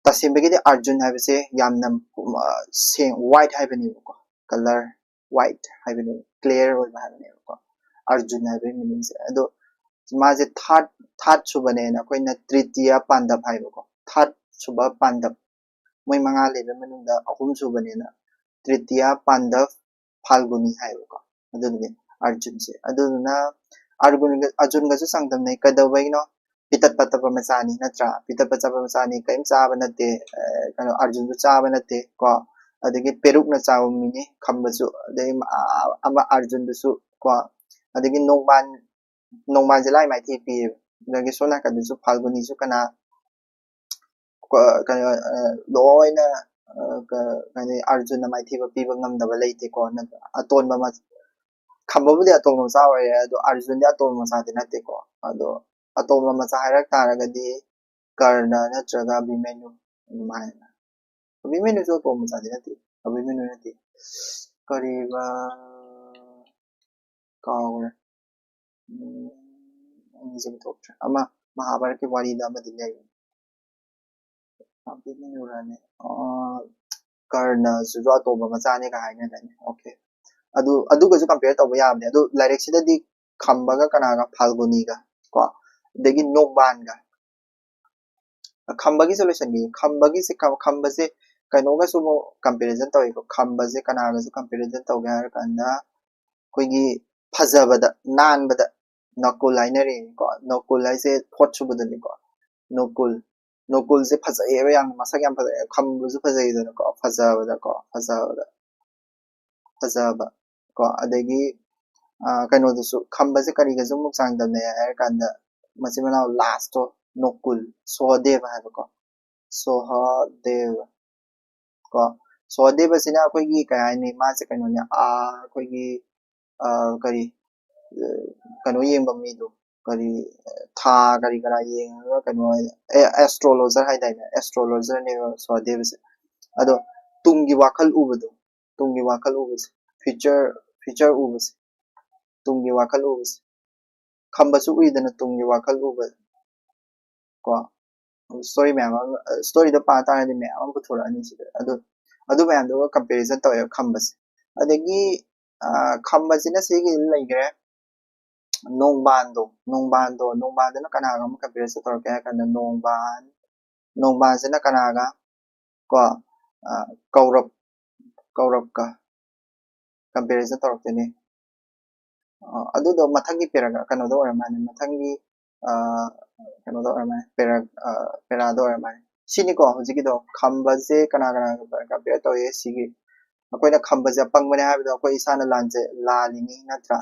tasimbegi de arjun habise yamna se white habani ko color white habani clear oi habani ko arjun habi meaning se ado maje third subane na koina tritiya pandap haibo ko third suba pandap moi manga lebe manungda ahum subane na tritiya pandap falguni haibo ko adu ni arjun se adu na arjun ga su sangdam nei kadawai no pitat patapa masani natra pitat patapa masani kaim chaba nate kano arjun su chaba nate ko adagi peruk na chawa mini khamba su adagi ama arjun su ko adagi nongban jelai mai thi pi adagi sona ka su falguni su kana kana loina kana arjun na mai thi pi ba ngam da ba leite ko na aton ba ma khamba bu de aton ma sa wa ya ado arjun de aton ma sa de nate ko ado atoma macha hairak taragadi karna natraga bimenu maina bimenu so atoma macha de nati bimenu nati kariba kaura nizam toptra ama mahabharata ki wari da ma dinai bimenu rane karna su so atoma macha ne ka haina dani okay adu ga su compare tawba yamne adu direct sida di khamba ga kana ga falguni ga ko degi nokban ga khamba gi solution gi khamba se kaino ga su comparison tawi ko khamba se kana ga su comparison taw ga har kanda koi gi phajabada nanbada nakul hainare ko nakul haise fourth subada ni ko nakul se phajai ba yang masak yam phajai khamba su phajai da ko phajabada ko adagi kaino da su khamba se kari ga su muk sang da ne har kanda machimana last to nokul sohadeva hai ko sohadeva ko sohadeva sina koi gi kai ni ma se kaino ne koi gi kari kaino yeng ba mi do kari tha kari kara yeng kaino astrologer hai dai astrologer ne sohadeva se ado tungi wakal ubado future ubase tungi wakal ubase khamba su uidana tungi wakal ubado ko story ma'am story da pa ta ne ma'am bu thora ani sida adu ma'am do comparison taw khambas adagi khambas na se gi laigre nongbando na kana ga comparison taw ka kana nongban se na kana ga ko kaurap ka comparison taw ne adu do mathangi peraga kana do ramane mathangi kano do ramai pera do ramai sini ko hojiki do khamba se kana ka pe to ye sigi akoina khamba se pang mane ha do ko isana lanje lalini natra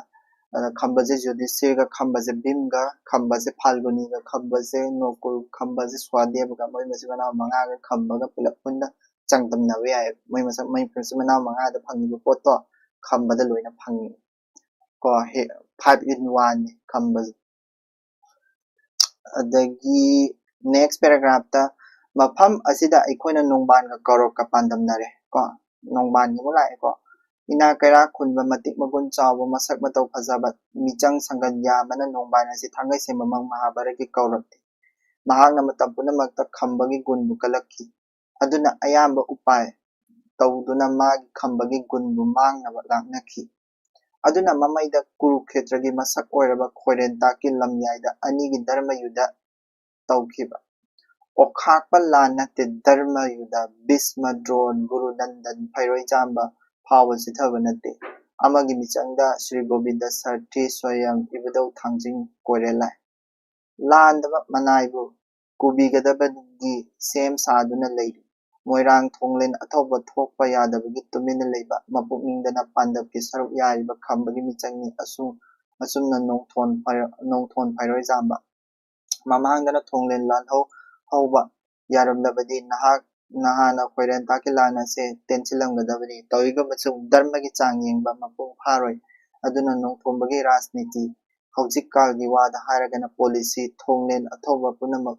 khamba se jodhishthir ga khamba se bhim ga khamba se falguni ga khamba se nokul khamba se swadev ga moi masi bana manga ga khamba ga pulap punna changdam na we ai moi masa mai prince mana manga da phangi bo pot to khamba da loina phangi ko 5 in 1 khamba adagi next paragraph ta mafam asida aikoina nongban ga korok ka pandam nare ko nongban gi mulai ko ina kaira khunba matik magun chawa masak matau phajaba michang sangan ya mana nongban asi thangai se mamang mahabharata ki korok mahakna matam punamak ta khamba gi gun bu kalakki aduna ayamba upai tawduna magi khamba gi gun bu mang na laknakhi aduna mamaida Kurukshetragi masak oiraba Khwairakpam lamyaida anigi dharma yuda tawkhiba okhakpa lan natte dharma yuda Bhisma Dron Guru Nandan Phairoijamba phawa chithaba natte amagi michangda Sri Govinda Sarthi Swayam ibadau thangjing koirelai landaba manaibu kubigadabagi sem saduna leiri moirang thonglen athoba thokpa yadabagi tumina leiba mapukningdana pandabki saruk yariba khambagi michangni asumna nongthon phairoijamba mamangdana thonglen lan hauba yaramlabadi nahana Khwairakpam lan ase tensilamgadabani tawigamachung dharmagi chang yengba mapung pharoi aduna nongthonbagi rajniti haujikalgi wada hairagana policy thonglen athoba punamak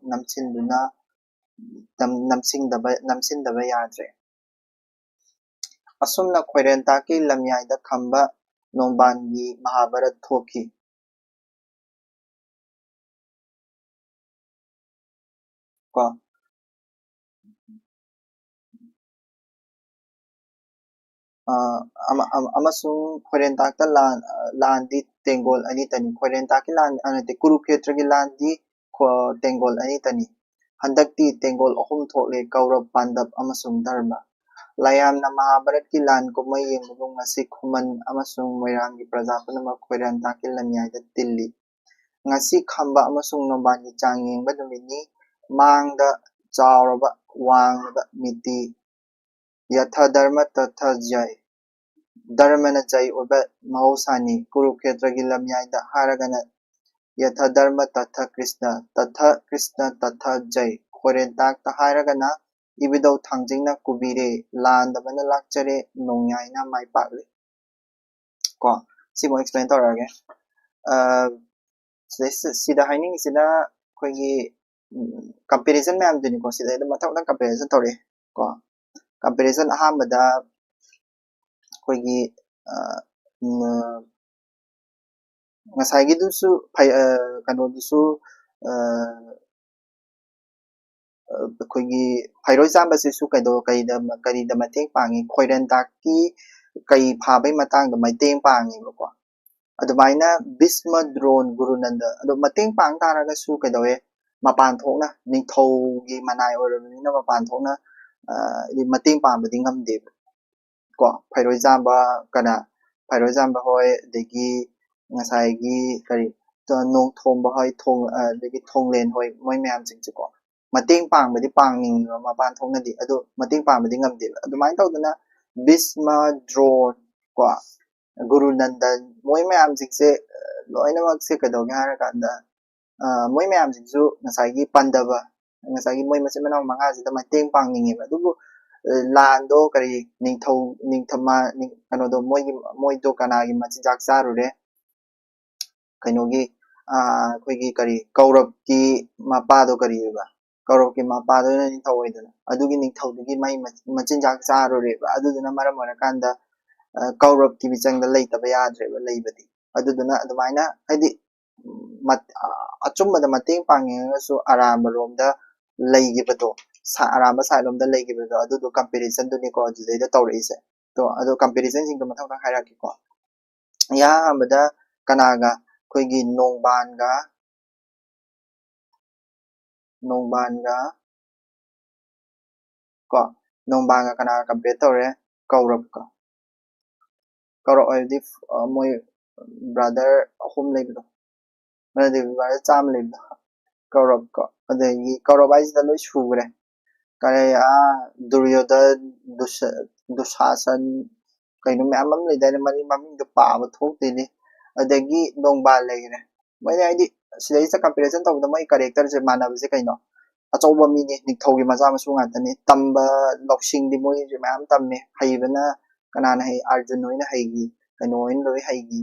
namsindaba yadre asumna Khwairakpam lamyaida Khamba nongbangi Mahabharat thoki ko amasung Khwairakpam landi tengol ani tani Khwairakpam lan anate Kurukshetragi landi tengol ani tani handakti tengol ahum thokle Kaurab Pandab amasung Dharma layamna Mahabharatki lan kumai yengmung ngasi khuman amasung moirangi praja punamak Khwairakpam lamyaida tilli ngasi Khamba amasung nongbangi chang yengba numini mangda chauraba wangba miti yatha dharma tatha jai dharmana jai oba mahosani Kurukshetragi lamyaida haragana yatha dharma tatha Krishna tatha jai Khwairakpam haragana ibidau thangjingna kubire landabana lakchare nongyaina maipakle ko simo explain torage sida haining sida khoigi comparison ma'am duni ko sida mathak comparison tore ko comparison ahambada khoigi ngasai dusu kano dusu khoigi Phairoijamba sisu kaida mateng pangi Khwairakpamki kai phabai matang da mateng pangi ko adumaina Bhisma Dron Guru Nanda adu mateng pang taraga su kaidawe mapan thokna ningthougi manai oirabnina mapan thokna mateng pambadi ngamde ko Phairoijamba kana Phairoijamba hoi degi ngasaigi kari nongthomba hoi degi thonglen hoi moi myam jingchi ko mateng pangbadi pangning mapan thoknadi adu mateng pambadi ngamde adumain tawdana Bhisma Dron ko Guru Nandan moi myam jingse loinamak se kadawge harakanda moi myam jingsu ngasaigi pandaba ngasaigi moi machin manau manga sida mateng pangningeba adubu lando kari ningthama kanodo moido kanagi machinjak charure kainogi khoigi kari Kaurabki mapado kariba Kaurabki mapado na ningthau oidana adugi ningthaudugi mai machinjak charureba aduduna maram orakanda Kaurabki michangda leitaba yadreba leibadi aduduna adumaina haidi achumbada mateng pangingasu aramba romda leigibado aramba side lomda leigibado adudu comparison duni ko adudaida tawreise to adu comparison sing mathang thang hairaki ko ya ambada kanaga khoigi nongbanga ko nongbanga kanaga compare tawre Kaurab ko Kaurab oidi moi brother ahum leibado manadi brother cham leibado Kaurab ko adagi Kaurab aisida loi sugre kare Duryodhan Dushasan kaino ma'am am leidane mari maming do paaba thokdini adagi nongba leire moine aidi sidaisa comparison tawda mai character je manabase kaino Asoiba mini ningthougi macha masu ngatani tamba loksingdi moi je ma'am tamme haibana kanana hai Arjun hoina haigi kaino hoina loi haigi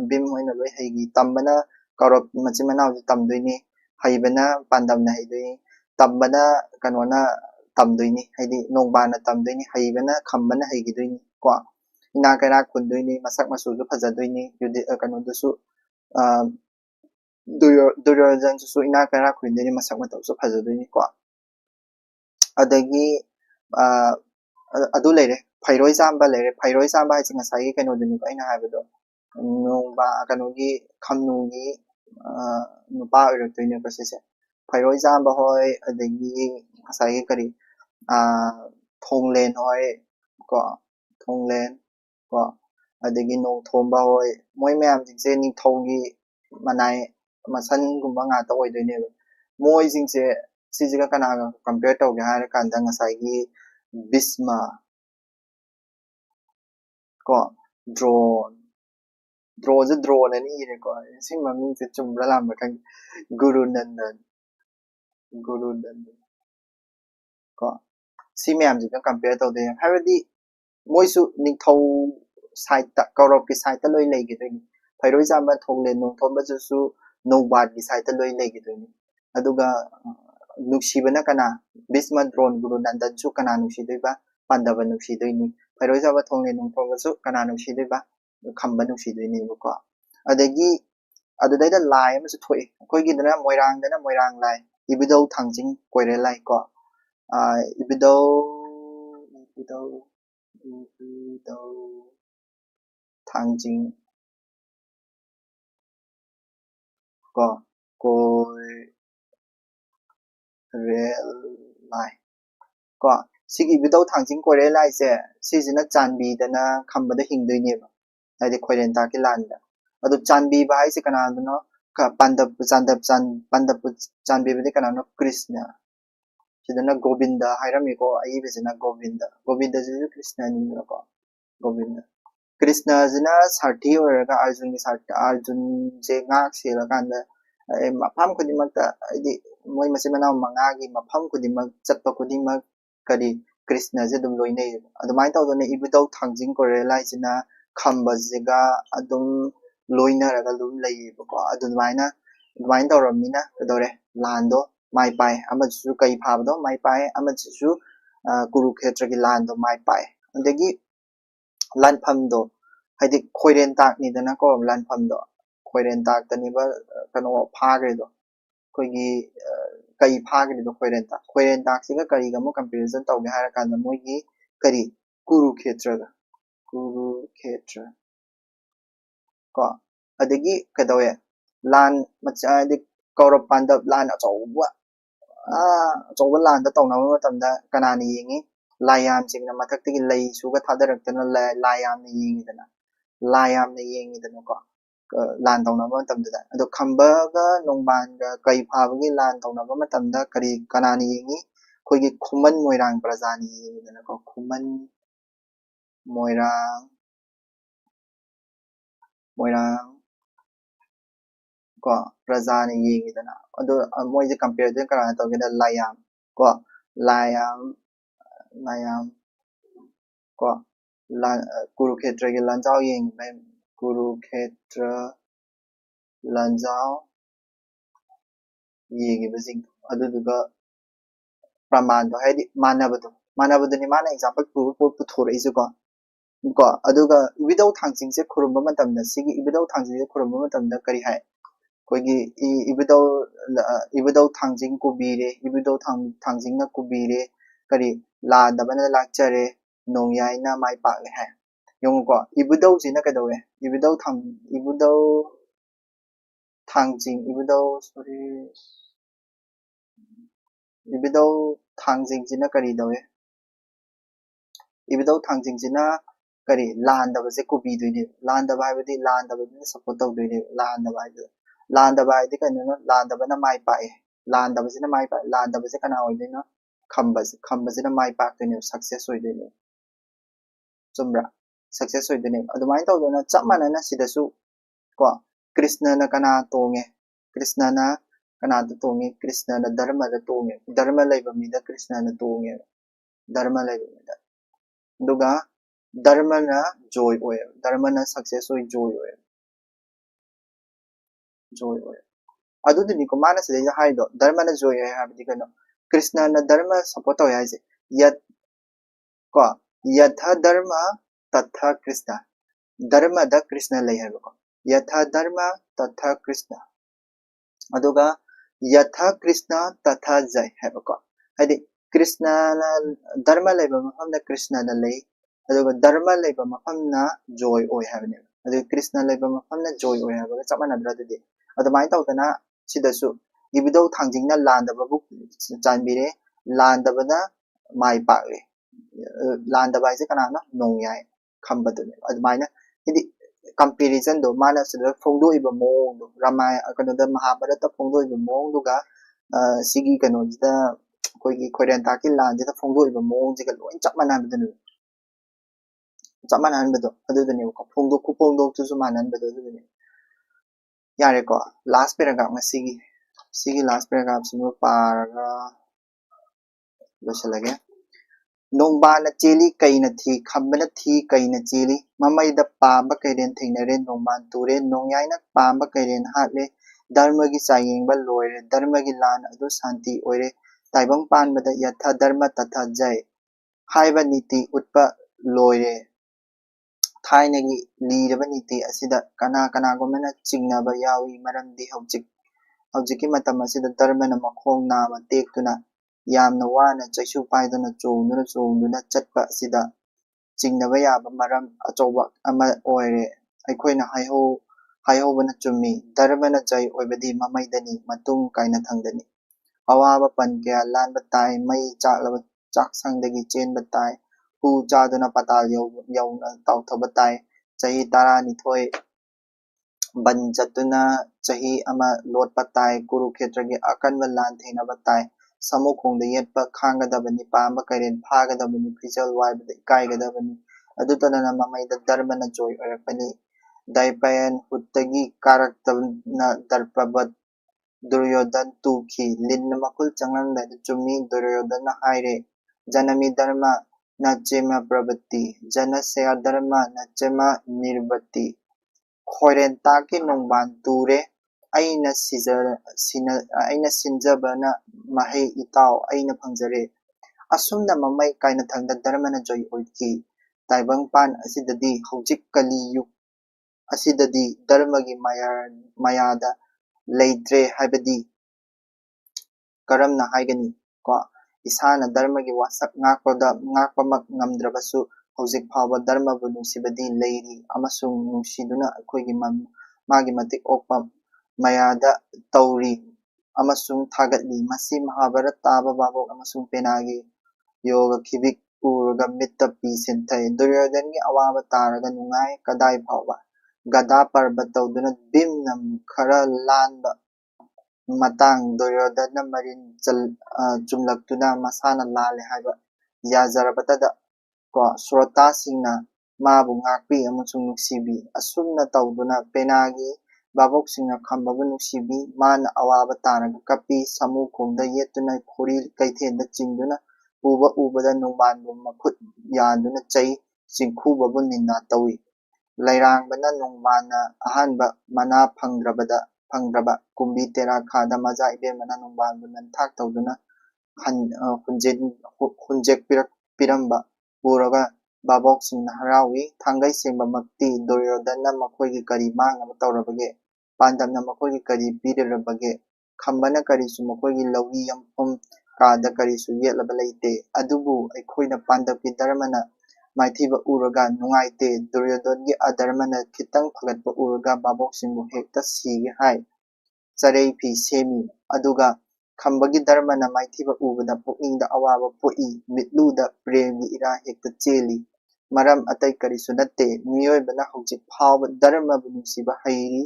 Bhim hoina loi haigi tambana Kaurab machin manau tamdoini haibana Pandavna haidoi tambana kanona tamdoini haidi nongbana tamdoini haibana Khambana haigidoini ko ina kaira khundoini masak masuju phajadoini kano dusu Duryodhan su ina kaira khundoini masak matawsu phajadoini ko adagi adu leire Phairoijamba haisi ngasai kano duni ko aina haibado nungba kanogi khamnugi nupa oiraktoine ko sise phairoi jamba hoi adagi asai kari thonglen hoi ko thonglen ko adagi nong thomba hoi moi mayam jingse ningthaugi manai masan gumba nga ta oidoine moi jingse sijiga kanaga compare tauge hara kanda ngasai gi bisma ko drone drone ani ire ko sing maming se chumbra lamba kan guru nandan ko si mayam jiga compare taude habadi moisu ningthau side ta kaurop ki side ta loi legi doini phairoi jamba thongle nong thomba su nobad ki side ta loi legi doini aduga nuksibana kana bisma drone guru nandan su kana nuksidoiba pandava nuksidoini phairoi jamba thongle nong thomba su kana nuksidoiba khamba nuksidoini ko adagi adudai da lai ama su thoi koi gi dana moirang lai ibidau thangjing koire lai ko ibidau thangjing ko koi rel lai ko sigi ibidau thangjing koire lai se sijina chanbi dana khamba da hingdoine ba haide khoiren ta ki landa adu chanbi ba haise kana dano ka pandap chanbi ba de kana no krishna sidana govinda hairami ko ai besina govinda ji krishna ni ko govinda krishna jina sarthi oraga arjun ni sarthi arjun je ngak sela kanda mafam khudimaka idi moi masimana manga gi mafam khudimak chatpa khudimak kari krishna je dum loine adumai tawdone ibidau thangjing kore lai jina khamba jiga adum loina raga lum lei ko adumai tawramina kadore lando mai pai amachu kai phabdo mai pai amachu kurukhetra gi lando mai pai adagi lanphamdo haidi khoiren tak ni dana ko lanphamdo khoiren tak tani ba kano phagre do koigi kai phagre do khoiren tak siga kari ga mo comparison tawge hara kan moi gi kari kurukhetra ko adagi kadawe lan macha di kaurap pandap lan achouba lan da tawnaba matamda kanani yengi layam singna mathakti lei suga thadaraktana layam ni yengi dana ko lan tawnaba matamda ado khamba ga nongban ga kai phabagi lan tawnaba matamda kari kanani yengi khoigi khuman moirang prajani yengi dana ko khuman moirang ko prajani yengi dana ado moi je compare den kana to gena layam ko layam ko kurukhetra ge lanjao yeng mai kurukhetra lanjao yengi bajing adu duga praman do haidi manabadu ni mana example pu thore isu ko aduga without thangjing se khurumba matamda sigi without thangjing se khurumba matamda kari hai koigi ibidau thangjing ko bire ibidau thangjing na ko bire kari la dabana lakchare nongyai na mai pa le hai yong ko ibidau jina kadawe ibidau thangjing ibidau thangjing jina kari dawe ibidau thangjing jina kari landaba se ko bi doine landaba habadi landaba ni support taw doine landaba haidi kanuna landaba na mai pae landaba sina mai pae landaba se kana oidina khamba sina mai pa doine success oidine chumra success oidine adumai tawdona chamana na sidasu ko krishna na kana tonge krishna na kana tonge krishna na dharma da tonge dharma laiba mida krishna na tonge dharma laiba mida duga dharma na joy oil dharma na success oil joy oil adudini ko mana se ja haido dharma na joy oil habdi kano krishna na dharma support oil haise yat ko yatha dharma tatha krishna dharma da krishna lai haibo ko yatha dharma tatha krishna aduga yatha krishna tatha jai haibo ko haidi krishna na dharma laiba mafam na krishna na lai aduga dharma laiba mafam na joy oil habne ꯑꯗꯨ ꯀ꯭ꯔꯤꯁꯅ ꯂꯩꯕ ꯃꯐꯝꯅ ꯖꯣꯏ ꯑꯣꯏ ꯍꯥꯏꯕꯒ ꯆꯞ ꯃꯥꯟꯅꯗ꯭ꯔꯥ ꯑꯗꯨꯗꯤ ꯑꯗꯨꯃꯥꯏꯅ ꯇꯧꯗꯅ ꯁꯤꯗꯁꯨ ꯏꯕꯨꯙꯧ ꯊꯥꯡꯖꯤꯡꯅ ꯂꯥꯟꯗꯕꯕꯨ ꯆꯥꯟꯕꯤꯔꯦ ꯂꯥꯟꯗꯕꯅ ꯃꯥꯏ ꯄꯥꯛꯂꯦ ꯂꯥꯟꯗꯕ ꯍꯥꯏꯁꯦ ꯀꯅꯥꯅ ꯅꯣꯡꯌꯥꯏ ꯈꯝꯕꯗꯨꯅꯦ ꯑꯗꯨꯃꯥꯏꯅ ꯍꯥꯏꯗꯤ ꯀꯝꯄꯦꯔꯤꯖꯟꯗꯣ ꯃꯥꯅ ꯁꯤꯗ ꯐꯣꯡꯗꯣꯛꯏꯕ ꯃꯑꯣꯡꯗꯣ ꯔꯥꯃꯥꯌ ꯀꯩꯅꯣꯗ ꯃꯍꯥꯚꯥꯔꯠꯇ ꯐꯣꯡꯗꯣꯛꯏꯕ ꯃꯑꯣꯡꯗꯨꯒ ꯁꯤꯒꯤ ꯀꯩꯅꯣꯁꯤꯗ ꯑꯩꯈꯣꯏꯒꯤ ꯈꯣꯏꯔꯦꯟꯇꯥꯛꯀꯤ ꯂꯥꯟꯁꯤꯗ ꯐꯣꯡꯗꯣꯛꯏꯕ ꯃꯑꯣꯡꯁꯤꯒ ꯂꯣꯏ ꯆꯞ ꯃꯥꯟꯅꯕꯗꯨꯅꯦ ꯆꯞ ꯃꯥꯟꯅꯍꯟꯕꯗꯣ ꯑꯗꯨꯗꯨꯅꯦꯕꯀꯣ ꯈꯨꯐꯣꯡꯗꯣꯛꯇꯨꯁꯨ ꯃꯥꯟꯅꯍꯟꯕꯗꯣ ꯑꯗꯨꯗꯨꯅꯦ ꯌꯥꯔꯦꯀꯣ ꯂꯥꯁ ꯄꯦꯔꯥꯒ꯭ꯔꯥꯐ ꯉꯁꯤꯒꯤ ꯂꯥꯁ ꯄꯦꯔꯥꯒ꯭ꯔꯥꯐꯁꯤꯃ ꯄꯥꯔꯒ ꯂꯣꯏꯁꯤꯜꯂꯒꯦ ꯅꯣꯡꯕꯥꯅ ꯆꯦꯜꯂꯤ ꯀꯩꯅ ꯊꯤ ꯈꯝꯕꯅ ꯊꯤ ꯀꯩꯅ ꯆꯦꯜꯂꯤ ꯃꯃꯩꯗ ꯄꯥꯝꯕ ꯀꯩꯔꯦꯟ ꯊꯦꯡꯅꯔꯦ ꯅꯣꯡꯕꯥꯟ ꯇꯨꯔꯦ ꯅꯣꯡꯌꯥꯏꯅ ꯄꯥꯝꯕ ꯀꯩꯔꯦꯟ ꯍꯥꯠꯂꯦ ꯙꯔꯃꯒꯤ ꯆꯥꯌꯦꯡꯕ ꯂꯣꯏꯔꯦ ꯙꯔꯃꯒꯤ ꯂꯥꯟ ꯑꯗꯨ ꯁꯥꯟꯇꯤ ꯑꯣꯏꯔꯦ ꯇꯥꯏꯕꯪ ꯄꯥꯟꯕꯗ ꯌꯊꯥ ꯙꯔꯃ ꯇꯊꯥ ꯖय ꯍꯥꯏꯕ ꯅꯤꯇꯤ ꯎꯠꯄ ꯂꯣꯏꯔꯦ ꯊꯥꯏꯅꯒꯤ ꯂꯤꯔꯕ ꯅꯤꯇꯤ ꯑꯁꯤꯗ ꯀꯅꯥꯒꯨꯝꯕꯅ ꯆꯤꯡꯅꯕ ꯌꯥꯎꯏ ꯃꯔꯝꯗꯤ ꯍꯧꯖꯤꯛꯀꯤ ꯃꯇꯝ ꯑꯁꯤꯗ ꯙꯔꯃꯅ ꯃꯈꯣꯡ ꯅꯥꯝꯃ ꯇꯦꯛꯇꯨꯅ ꯌꯥꯝꯅ ꯋꯥꯅ ꯆꯩꯁꯨ ꯄꯥꯏꯗꯨꯅ ꯆꯣꯡꯗꯨꯅ ꯆꯠꯄ ꯑꯁꯤꯗ ꯆꯤꯡꯅꯕ ꯌꯥꯕ ꯃꯔꯝ ꯑꯆꯧꯕ ꯑꯃ ꯑꯣꯏꯔꯦ ꯑꯩꯈꯣꯏꯅ ꯍꯥꯏꯍꯧꯕꯅ ꯆꯨꯝꯃꯤ ꯙꯔꯃꯅ ꯖꯩ ꯑꯣꯏꯕꯗꯤ ꯃꯃꯩꯗꯅꯤ ꯃꯇꯨꯡ ꯀꯥꯏꯅꯊꯪꯗꯅꯤ ꯑꯋꯥꯕ ꯄꯟ ꯀꯌꯥ ꯂꯥꯟꯕ ꯇꯥꯏ ꯃꯩ ꯆꯥꯛꯂꯕ ꯆꯥꯛꯁꯪꯗꯒꯤ ꯆꯦꯟꯕ ꯇꯥꯏ ꯍꯨ ꯆꯥꯗꯨꯅ ꯄꯇꯥꯜ ꯌꯧꯅ ꯇꯥꯎꯊꯕ ꯇꯥꯏ ꯆꯍꯤ 12 ꯕꯟ ꯆꯠꯇꯨꯅ ꯆꯍꯤ ꯑꯃ ꯂꯣꯠꯄ ꯇꯥꯏ ꯀꯨꯔꯨꯈꯦꯇ꯭ꯔꯒꯤ ꯑꯀꯟꯕ ꯂꯥꯟ ꯊꯦꯡꯅꯕ ꯇꯥꯏ ꯁꯃꯨꯈꯣꯡꯗ ꯌꯦꯠꯄ ꯈꯥꯡꯒꯗꯕꯅꯤ ꯄꯥꯝꯕ ꯀꯩꯔꯦꯟ ꯐꯥꯒꯗꯕꯅꯤ ꯐꯤꯖꯜ ꯋꯥꯏꯕꯗ ꯏꯀꯥꯏꯒꯗꯕꯅꯤ ꯑꯗꯨꯇꯅ ꯃꯃꯩꯗ ꯙꯔꯃꯅ ꯖꯣꯏ ꯑꯣꯏꯔꯛꯄꯅꯤ ꯗꯥꯏꯄꯌꯟ ꯍꯨꯠꯇꯒꯤ ꯀꯥꯔꯛꯇꯕꯅ ꯗꯔꯄꯕꯠ ꯗꯨꯔꯌꯣꯙꯟ ꯇꯨꯈꯤ ꯂꯤꯟꯅ ꯃꯈꯨꯜ ꯆꯪꯂꯝꯗꯥꯏꯗ ꯆꯨꯝꯃꯤ ꯗꯨꯔꯌꯣꯙꯟꯅ ꯍꯥꯏꯔꯦ ꯖꯅꯃꯤ ꯙꯔꯃ ꯅꯆꯦꯃ ꯄ꯭ꯔꯕꯠꯇꯤ ꯖꯅꯁꯦꯌ ꯙꯔꯃ ꯅꯆꯦꯃ ꯅꯤꯔꯕꯠꯇꯤ ꯈꯣꯏꯔꯦꯟꯇꯥꯛꯀꯤ ꯅꯣꯡꯕꯥꯟ ꯇꯨꯔꯦ ꯑꯩꯅ ꯁꯤꯟꯖꯕꯅ ꯃꯍꯩ ꯏꯇꯥꯎ ꯑꯩꯅ ꯐꯪꯖꯔꯦ ꯑꯁꯨꯝꯅ ꯃꯃꯩ ꯀꯥꯏꯅꯊꯪꯗ ꯙꯔꯃꯅ ꯖꯣꯏ ꯑꯣꯏꯈꯤ ꯇꯥꯏꯕꯪꯄꯥꯟ ꯑꯁꯤꯗꯗꯤ ꯍꯧꯖꯤꯛ ꯀꯂꯤ ꯌꯨꯒ ꯑꯁꯤꯗꯗꯤ ꯙꯔꯃꯒꯤ ꯃꯌꯥꯗ ꯂꯩꯇ꯭ꯔꯦ ꯍꯥꯏꯕꯗꯤ ꯀꯔꯝꯅ ꯍꯥꯏꯒꯅꯤ ꯀꯣ ꯏꯁꯥꯅ ꯙꯔꯃꯒꯤ ꯋꯥꯁꯛ ꯉꯥꯛꯄꯃꯛ ꯉꯝꯗ꯭ꯔꯕꯁꯨ ꯍꯧꯖꯤꯛ ꯐꯥꯎꯕ ꯙꯔꯃꯕꯨ ꯅꯨꯡꯁꯤꯕꯗꯤ ꯂꯩꯔꯤ ꯑꯃꯁꯨꯡ ꯅꯨꯡꯁꯤꯗꯨꯅ ꯑꯩꯈꯣꯏꯒꯤ ꯃꯥꯒꯤ ꯃꯇꯤꯛ ꯑꯣꯛꯄ ꯃꯌꯥꯗ ꯇꯧꯔꯤ ꯑꯃꯁꯨꯡ ꯊꯥꯒꯠꯂꯤ ꯃꯁꯤ ꯃꯍꯥꯚꯥꯔꯠ ꯇꯥꯕ ꯚꯥꯕꯣꯛ ꯑꯃꯁꯨꯡ ꯄꯦꯅꯥꯒꯤ ꯌꯣꯒ ꯈꯤꯕꯤꯛ ꯎꯔꯒ ꯃꯤꯠꯇ ꯄꯤ ꯁꯤꯟꯊꯩ ꯗꯨꯔꯌꯣꯙꯟꯒꯤ ꯑꯋꯥꯕ ꯇꯥꯔꯒ ꯅꯨꯡꯉꯥꯏ ꯀꯗꯥꯏ ꯐꯥꯎꯕ ꯒꯗꯥ ꯄꯔꯕ ꯇꯧꯗꯨꯅ ꯚꯤꯝꯅ ꯈꯔ ꯂꯥꯟꯕ ꯃꯇꯥꯡ ꯗꯨꯔꯌꯣꯙꯟꯅ ꯃꯔꯤꯟ ꯆꯨꯝꯂꯛꯇꯨꯅ ꯃꯁꯥꯅ ꯂꯥꯜꯂꯦ ꯍꯥꯏꯕ ꯌꯥꯖꯔꯕꯇꯗ ꯀꯣ ꯁ꯭ꯔꯣꯇꯥꯁꯤꯡꯅ ꯃꯥꯕꯨ ꯉꯥꯛꯄꯤ ꯑꯃꯁꯨꯡ ꯅꯨꯡꯁꯤꯕꯤ ꯑꯁꯨꯝꯅ ꯇꯧꯗꯨꯅ ꯄꯦꯅꯥꯒꯤ ꯚꯥꯕꯣꯛꯁꯤꯡꯅ ꯈꯝꯕꯕꯨ ꯅꯨꯡꯁꯤꯕꯤ ꯃꯥꯅ ꯑꯋꯥꯕ ꯇꯥꯔꯒ ꯀꯞꯄꯤ ꯁꯃꯨꯈꯣꯡꯗ ꯌꯦꯠꯇꯨꯅ ꯈꯣꯔꯤ ꯀꯩꯊꯦꯜꯗ ꯆꯤꯡꯗꯨꯅ ꯎꯕꯗ ꯅꯣꯡꯕꯥꯟꯕꯨ ꯃꯈꯨꯠ ꯌꯥꯟꯗꯨꯅ ꯆꯩ ꯆꯤꯡꯈꯨꯕꯕꯨ ꯅꯤꯟꯗꯥ ꯇꯧꯏ ꯂꯩꯔꯥꯡꯕꯅ ꯅꯣꯡꯕꯥꯟꯅ ꯑꯍꯥꯟꯕ ꯃꯅꯥ ꯐꯪꯗ꯭ꯔꯕ ꯀꯨꯝꯕꯤ ꯇꯦꯔꯥꯈꯥꯗ ꯃꯆꯥ ꯏꯕꯦꯝꯃꯅ ꯅꯣꯡꯕꯥꯟꯕꯨ ꯅꯟꯊꯥꯛ ꯇꯧꯗꯨꯅ ꯍꯨꯟꯖꯦꯛꯄꯤꯔꯝꯕ ꯎꯔꯒ ꯚꯥꯕꯣꯛꯁꯤꯡꯅ ꯍꯔꯥꯎꯏ ꯊꯥꯡꯒꯩ ꯁꯦꯡꯕꯃꯛꯇꯤ ꯗꯨꯔꯌꯣꯙꯟꯅ ꯃꯈꯣꯏꯒꯤ ꯀꯔꯤ ꯃꯥꯡꯅꯕ ꯇꯧꯔꯕꯒꯦ ꯄꯥꯟꯗꯝꯅ ꯃꯈꯣꯏꯒꯤ ꯀꯔꯤ ꯄꯤꯔꯨꯔꯕꯒꯦ ꯈꯝꯕꯅ ꯀꯔꯤꯁꯨ ꯃꯈꯣꯏꯒꯤ ꯂꯧꯔꯤ ꯌꯝꯐꯝ ꯀꯥꯗ ꯀꯔꯤꯁꯨ ꯌꯦꯠꯂꯕ ꯂꯩꯇꯦ ꯑꯗꯨꯕꯨ ꯑꯩꯈꯣꯏꯅ ꯄꯥꯟꯗꯝꯒꯤ ꯙꯔꯃꯅ ꯃꯥꯏꯊꯤꯕ ꯎꯔꯒ ꯅꯨꯡꯉꯥꯏꯇꯦ ꯗꯨꯔꯌꯣꯙꯟꯒꯤ ꯑꯙꯔꯃꯅ ꯈꯤꯇꯪ ꯐꯒꯠꯄ ꯎꯔꯒ ꯚꯥꯕꯣꯛꯁꯤꯡꯕꯨ ꯍꯦꯛꯇ ꯁꯤꯒꯦ ꯍꯥꯏ ꯆꯔꯩ ꯐꯤ ꯁꯦꯝꯃꯤ ꯑꯗꯨꯒ ꯈꯝꯕꯒꯤ ꯙꯔꯃꯅ ꯃꯥꯏꯊꯤꯕ ꯎꯕꯗ ꯄꯨꯛꯅꯤꯡꯗ ꯑꯋꯥꯕ ꯄꯣꯛꯏ ꯃꯤꯠꯂꯨꯗ ꯄ꯭ꯔꯦꯝꯒꯤ ꯏꯔꯥ ꯍꯦꯛꯇ ꯆꯦꯜꯂꯤ ꯃꯔꯝ ꯑꯇꯩ ꯀꯔꯤꯁꯨ ꯅꯠꯇꯦ ꯃꯤꯑꯣꯏꯕꯅ ꯍꯧꯖꯤꯛ ꯐꯥꯎꯕ ꯙꯔꯃꯕꯨ ꯅꯨꯡꯁꯤꯕ ꯍꯩꯔꯤ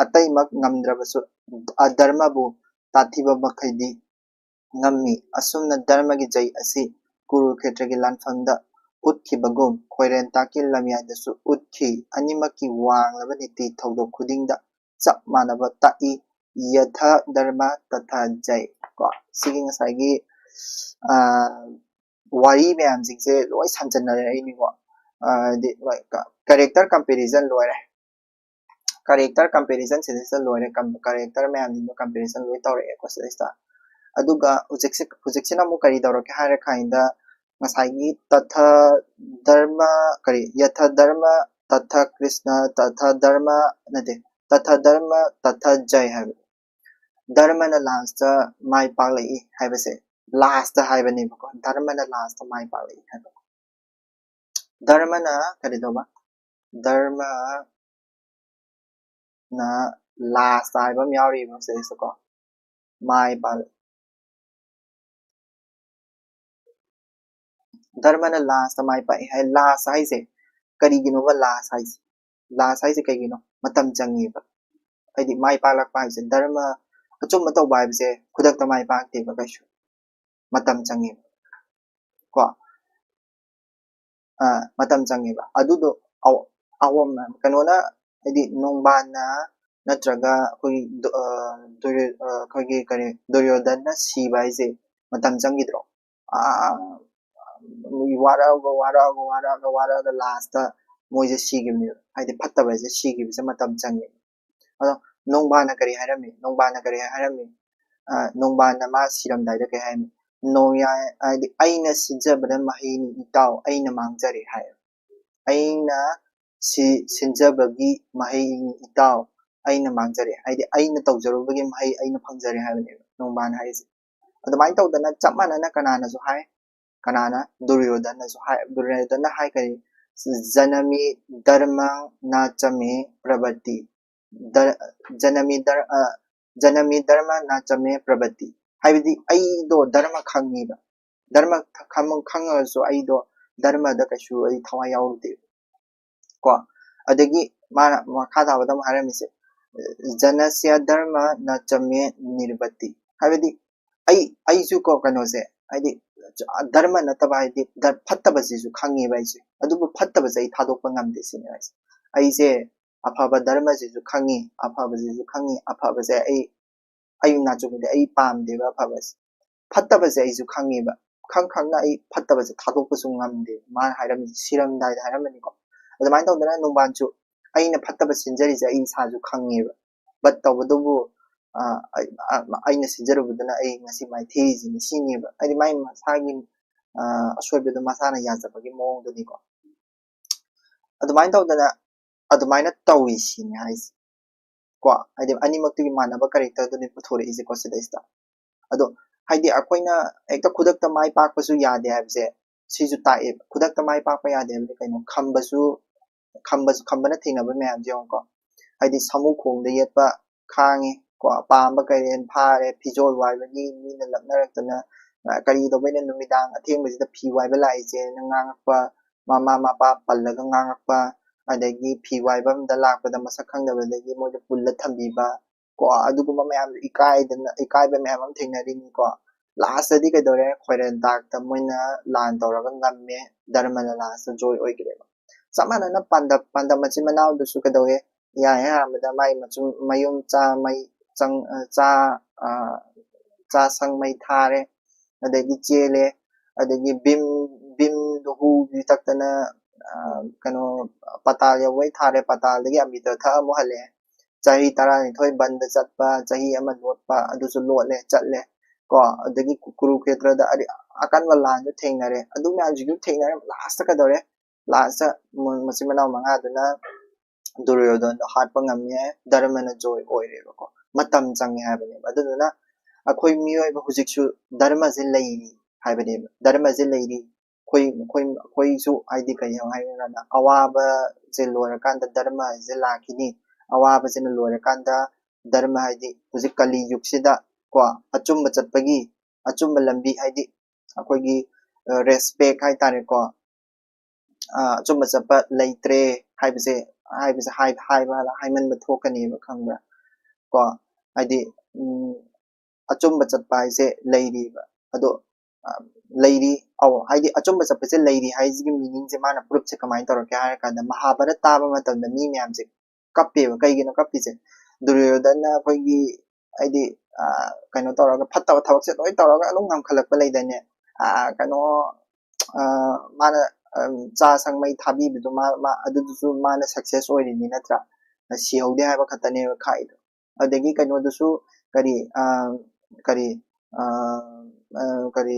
ꯑꯇꯩꯃꯛ ꯉꯝꯗ꯭ꯔꯕꯁꯨ ꯑꯙꯔꯃꯕꯨ ꯇꯥꯊꯤꯕ ꯃꯈꯩꯗꯤ ꯉꯝꯃꯤ ꯑꯁꯨꯝꯅ ꯙꯔꯃꯒꯤ ꯖꯩ ꯑꯁꯤ ꯀꯨꯔꯨꯈꯦꯇ꯭ꯔꯒꯤ ꯂꯥꯟꯐꯝꯗ ꯎꯠꯈꯤꯕꯒꯨꯝ ꯈꯣꯏꯔꯦꯟꯇꯥꯛꯀꯤ ꯂꯝꯌꯥꯏꯗꯁꯨ ꯎꯠꯈꯤ ꯑꯅꯤꯃꯛꯀꯤ ꯋꯥꯡꯂꯕ ꯅꯤꯇꯤ ꯊꯧꯗꯣꯛ ꯈꯨꯗꯤꯡꯗ ꯆꯞ ꯃꯥꯟꯅꯕ ꯇꯥꯛꯏ ꯌꯊꯥ ꯙꯔꯃ ꯇꯊꯥ ꯖय ꯀꯣ ꯁꯤꯒꯤ ꯉꯁꯥꯏꯒꯤ ꯋꯥꯔꯤ ꯃꯌꯥꯝꯁꯤꯡꯁꯦ ꯂꯣꯏ ꯁꯝꯖꯟꯅꯔꯛꯏꯅꯤꯀꯣ ꯀꯦꯔꯦꯛꯇꯔ ꯀꯝꯄꯦꯔꯤꯖꯟ ꯂꯣꯏꯔꯦ ꯀꯦꯔꯦꯛꯇꯔ ꯀꯝꯄꯦꯔꯤꯖꯟ ꯁꯤꯗꯩꯁꯤꯗ ꯂꯣꯏꯔꯦ ꯀꯦꯔꯦꯛꯇꯔ ꯃꯌꯥꯝꯁꯤꯡꯗꯣ ꯀꯝꯄꯦꯔꯤꯖꯟ ꯂꯣꯏ ꯇꯧꯔꯛꯑꯦꯀꯣ ꯁꯤꯗꯩꯁꯤꯗ ꯑꯗꯨꯒ ꯍꯧꯖꯤꯛꯁꯤꯅ ꯑꯃꯨꯛ ꯀꯔꯤ ꯇꯧꯔꯛꯀꯦ ꯍꯥꯏꯔ ꯀꯥꯟꯗ ꯉꯁꯥꯏꯒꯤ ꯇꯊꯥ ꯙꯔꯃ ꯌꯊꯥ ꯙꯔꯃ ꯇꯊꯥ ꯀ꯭ꯔꯤꯁꯅ ꯇꯊꯥ ꯙꯔꯃ ꯅꯠꯇꯦ तथा धर्म तथा जय है धर्मना लास्टता माई पालई हाइबसे लास्ट हाइबनेबको धर्मना लास्ट माई पालई हाइब धर्मना करिदोबा dharma na last haiba am yauri ba se ko mai pal dharma na last mai pa hai last hai se kari gino ba last hai se kai gino matam changi ba ai di mai pa lak pa se dharma achum ma tau ba se khudak ta mai pa te ba ka shu matam changi ko matam changi ba adu do awam kano na ai di nongban na natraga koi koi ge kare Duryodhan na si ba se matam changi dro waraga last ta moi je si gim ni ai di phatta ba je si gim se matam changi ado nongba na kare harami nongba na ma siram dai da ke hai no ya aina sinjabada mahini itau aina mangjare hai aina sinjabagi mahini itau aina mangjare hai di aina tawjarubagi mahi aina phangjare hai ne nongba na hai adumai tawdana chap manana kanana so hai kanana Duryodhan na so hai Duryodhan na hai kare janami dharma nachame pravati janami dharma nachame pravati haibidi ai do dharma khangi ba dharma khanga so ai do dharma da kashu ai thawai yaurde ko adagi mana makha da badam harami se janasya dharma nachame nirbati haibidi ai su ko kano se haidi dharma nataba haidi phattaba se su khangi ba ise adubu phattaba se ai thadokpa ngamde se ne ai se afaba dharma se su khangi afaba se ai na chu de ai pam de ba afaba se phattaba se ai su khangi ba khangna ai phattaba se thadokpa su ngamde ma hairam siram dai hairam ni ko adumai tawdana nongban chu aina phattaba sinjari se ai sa ju khangi ba but tawdubu aina sinjarubudana ai ngasi mai thezi ni singi ba ai mai masagi asoiba do masana yajabagi mong do ni ko adumai tawdana adumai tawi sin hai ko ai animak ti manaba character do ni puthore ise ko sidaista ado haidi akoina ekta khudak ta mai pak pasu yade habse sisu tae khudak ta mai pak pa yade habse kaino khamba na thina ba me amje ko haidi samu khong de yetpa khangi ko pamba karen phare phijol wai ba ni na laknarak na kari do bene numidang atheng ba sida phi wai ba lai je na ngangakpa mama mapa pallaga ngangakpa adagi phi wai bam da lakpa da masak khang da dagi mo de pulla thambi ba ko aduguma mayam ikai ba mayam am thengnari ni ko last adi ka dore khoiran tak ta moina lan toraga ngamme dharma la last joy oi gire samana na panda machi manau du su ka dore ya amada mai machu mayum cha mai chang cha sang mai thare adagi chele adagi bim du hu bi taktana kano patal ya wai thare patal dagi amita tha mo hale chahi tara ni thoi band chatpa chahi ama lotpa adu su lotle chatle ko adagi Kurukshetra da akan wala ju thengnare adu me ju thengnare last ka dore last machi manau manga duna Duryodhan hatpa ngamye dharma na joy oire ko matam changi habane aduna akhoi miyoi ba hujik su dharma je leiri habane dharma je leiri khoi su id kai hai na awaba je lora kan da dharma je lakini awaba je lora kan da dharma haidi hujik kali yuk sida ko achumba chatpagi achumba lambi haidi akhoi gi respect hai tare ko achumba chapa leitre haibse haiman ba thokani ba khangba ko haidi achumba chatpa haise leiri ba ado leiri aw haidi achumba chapa se leiri haisi gi meaning je mana proof che kamai tor ke ha ka da Mahabharata taba matam da mi myam je kappe ba kai gi no kappi je Duryodhan na koi gi haidi kaino toraga phatta thawak se loi toraga alung ngam khalak pa leidane kaino mana cha sang mai thabi bidu ma adu su mana success oi ni natra si haude ha ba khatane khai do adagi kaino du su kari kari kari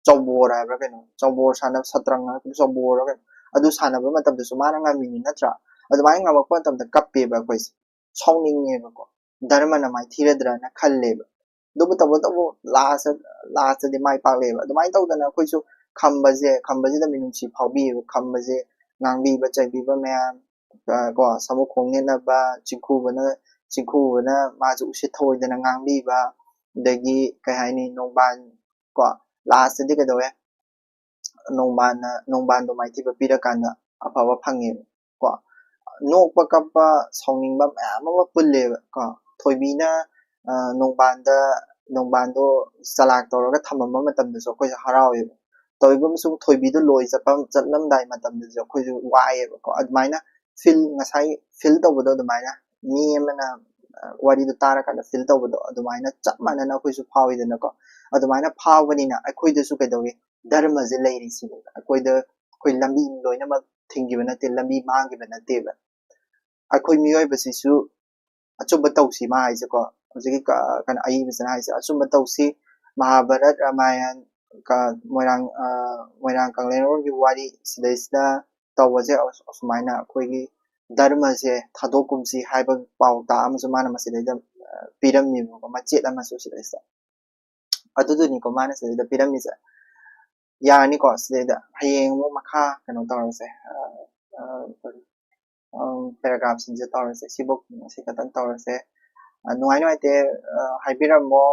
chawbor ha ba kaino chawbor sana satrang na chawbor ka adu sana ba matam su mana ngami ni natra adu mai ngam ko tam da kappe ba koi songning ne ba ko dharma na mai thiradra na khalle ba dubu tabu last di mai pak le ba adu mai taw da na koi su Khamba je da minung chi phaubi Khamba je ngangbi ba chaibi ba mayam ko samukhong neinaba chingkhubana masu usit thoidana ngangbiba dagi kai haini nongban ko last di kadawe nongban do maitiba pirakanda afaba phangi ko nokpa kappa sawningba mayam ama pulleba ko thoibina nongbando salak tawraga thamamba matamdasu akhoi harawe toibam sung thoibida loi chatlamdai matamdasu akhoi waayeba ko admaina feel ngasai feel tawbado admaina mi amana wari do tara kana feel tawbado admaina chap manana akhoi su phawidana ko admaina phawbanina akhoi da su kaidawi dharma je leiri si akhoi da akhoi lambi loina ma thingiba nate lambi mangiba nate ba akhoi miyoi basisu achumba tawsi ma haise ko hojiki kana ai bisana haise achumba tawsi Mahabharat Ramayan ka moirang kanglenor gi wari sidaisda tawase asumaina akhoi dharma se thadokumsi haiba pauta amasu mana masidaida pirammi ko machet amasu sidaisa aduduni ko mana sidaida pirammi sa yani ko sidaida hayeng mo makha kano tawase paragraph sinje tawase sibok sikatan tawase nuai nuai te haibirammu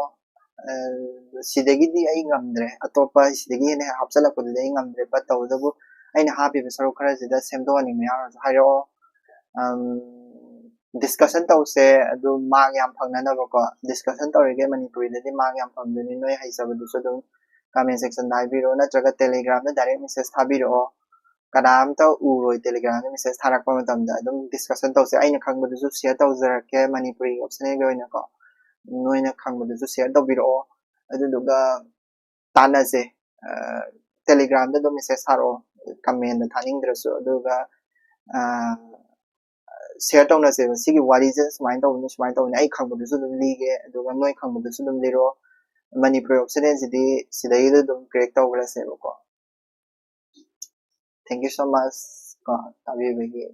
sidagidi ai ngamdre atopa sidagi ne hapsalakpadu ai ngamdre but tawdabu aina habiba saruk khara sida semdoni mayar hairo discussion tawse adu mark yam phangnana ko discussion tawrige manipuri dadi mark yam phamduni noi haisabadu so dum comment section da biro natraga telegram da direct message thabiro kanamta uroi telegram da message tharakpa matamda adum discussion tawse aina khangbadu su share tawjarake manipuri option ge oina ko noina khangbadu su share tawbiro aduduga tanase telegram da message tharo comment da thaningdrasu aduga share tawna se sigi wari je sumain tawni ai khangbadu su dum lige aduga noi khangbadu su dum liro manipuri option jidi sidai da dum correct tawbra se ko thank you so much ko tabi bagi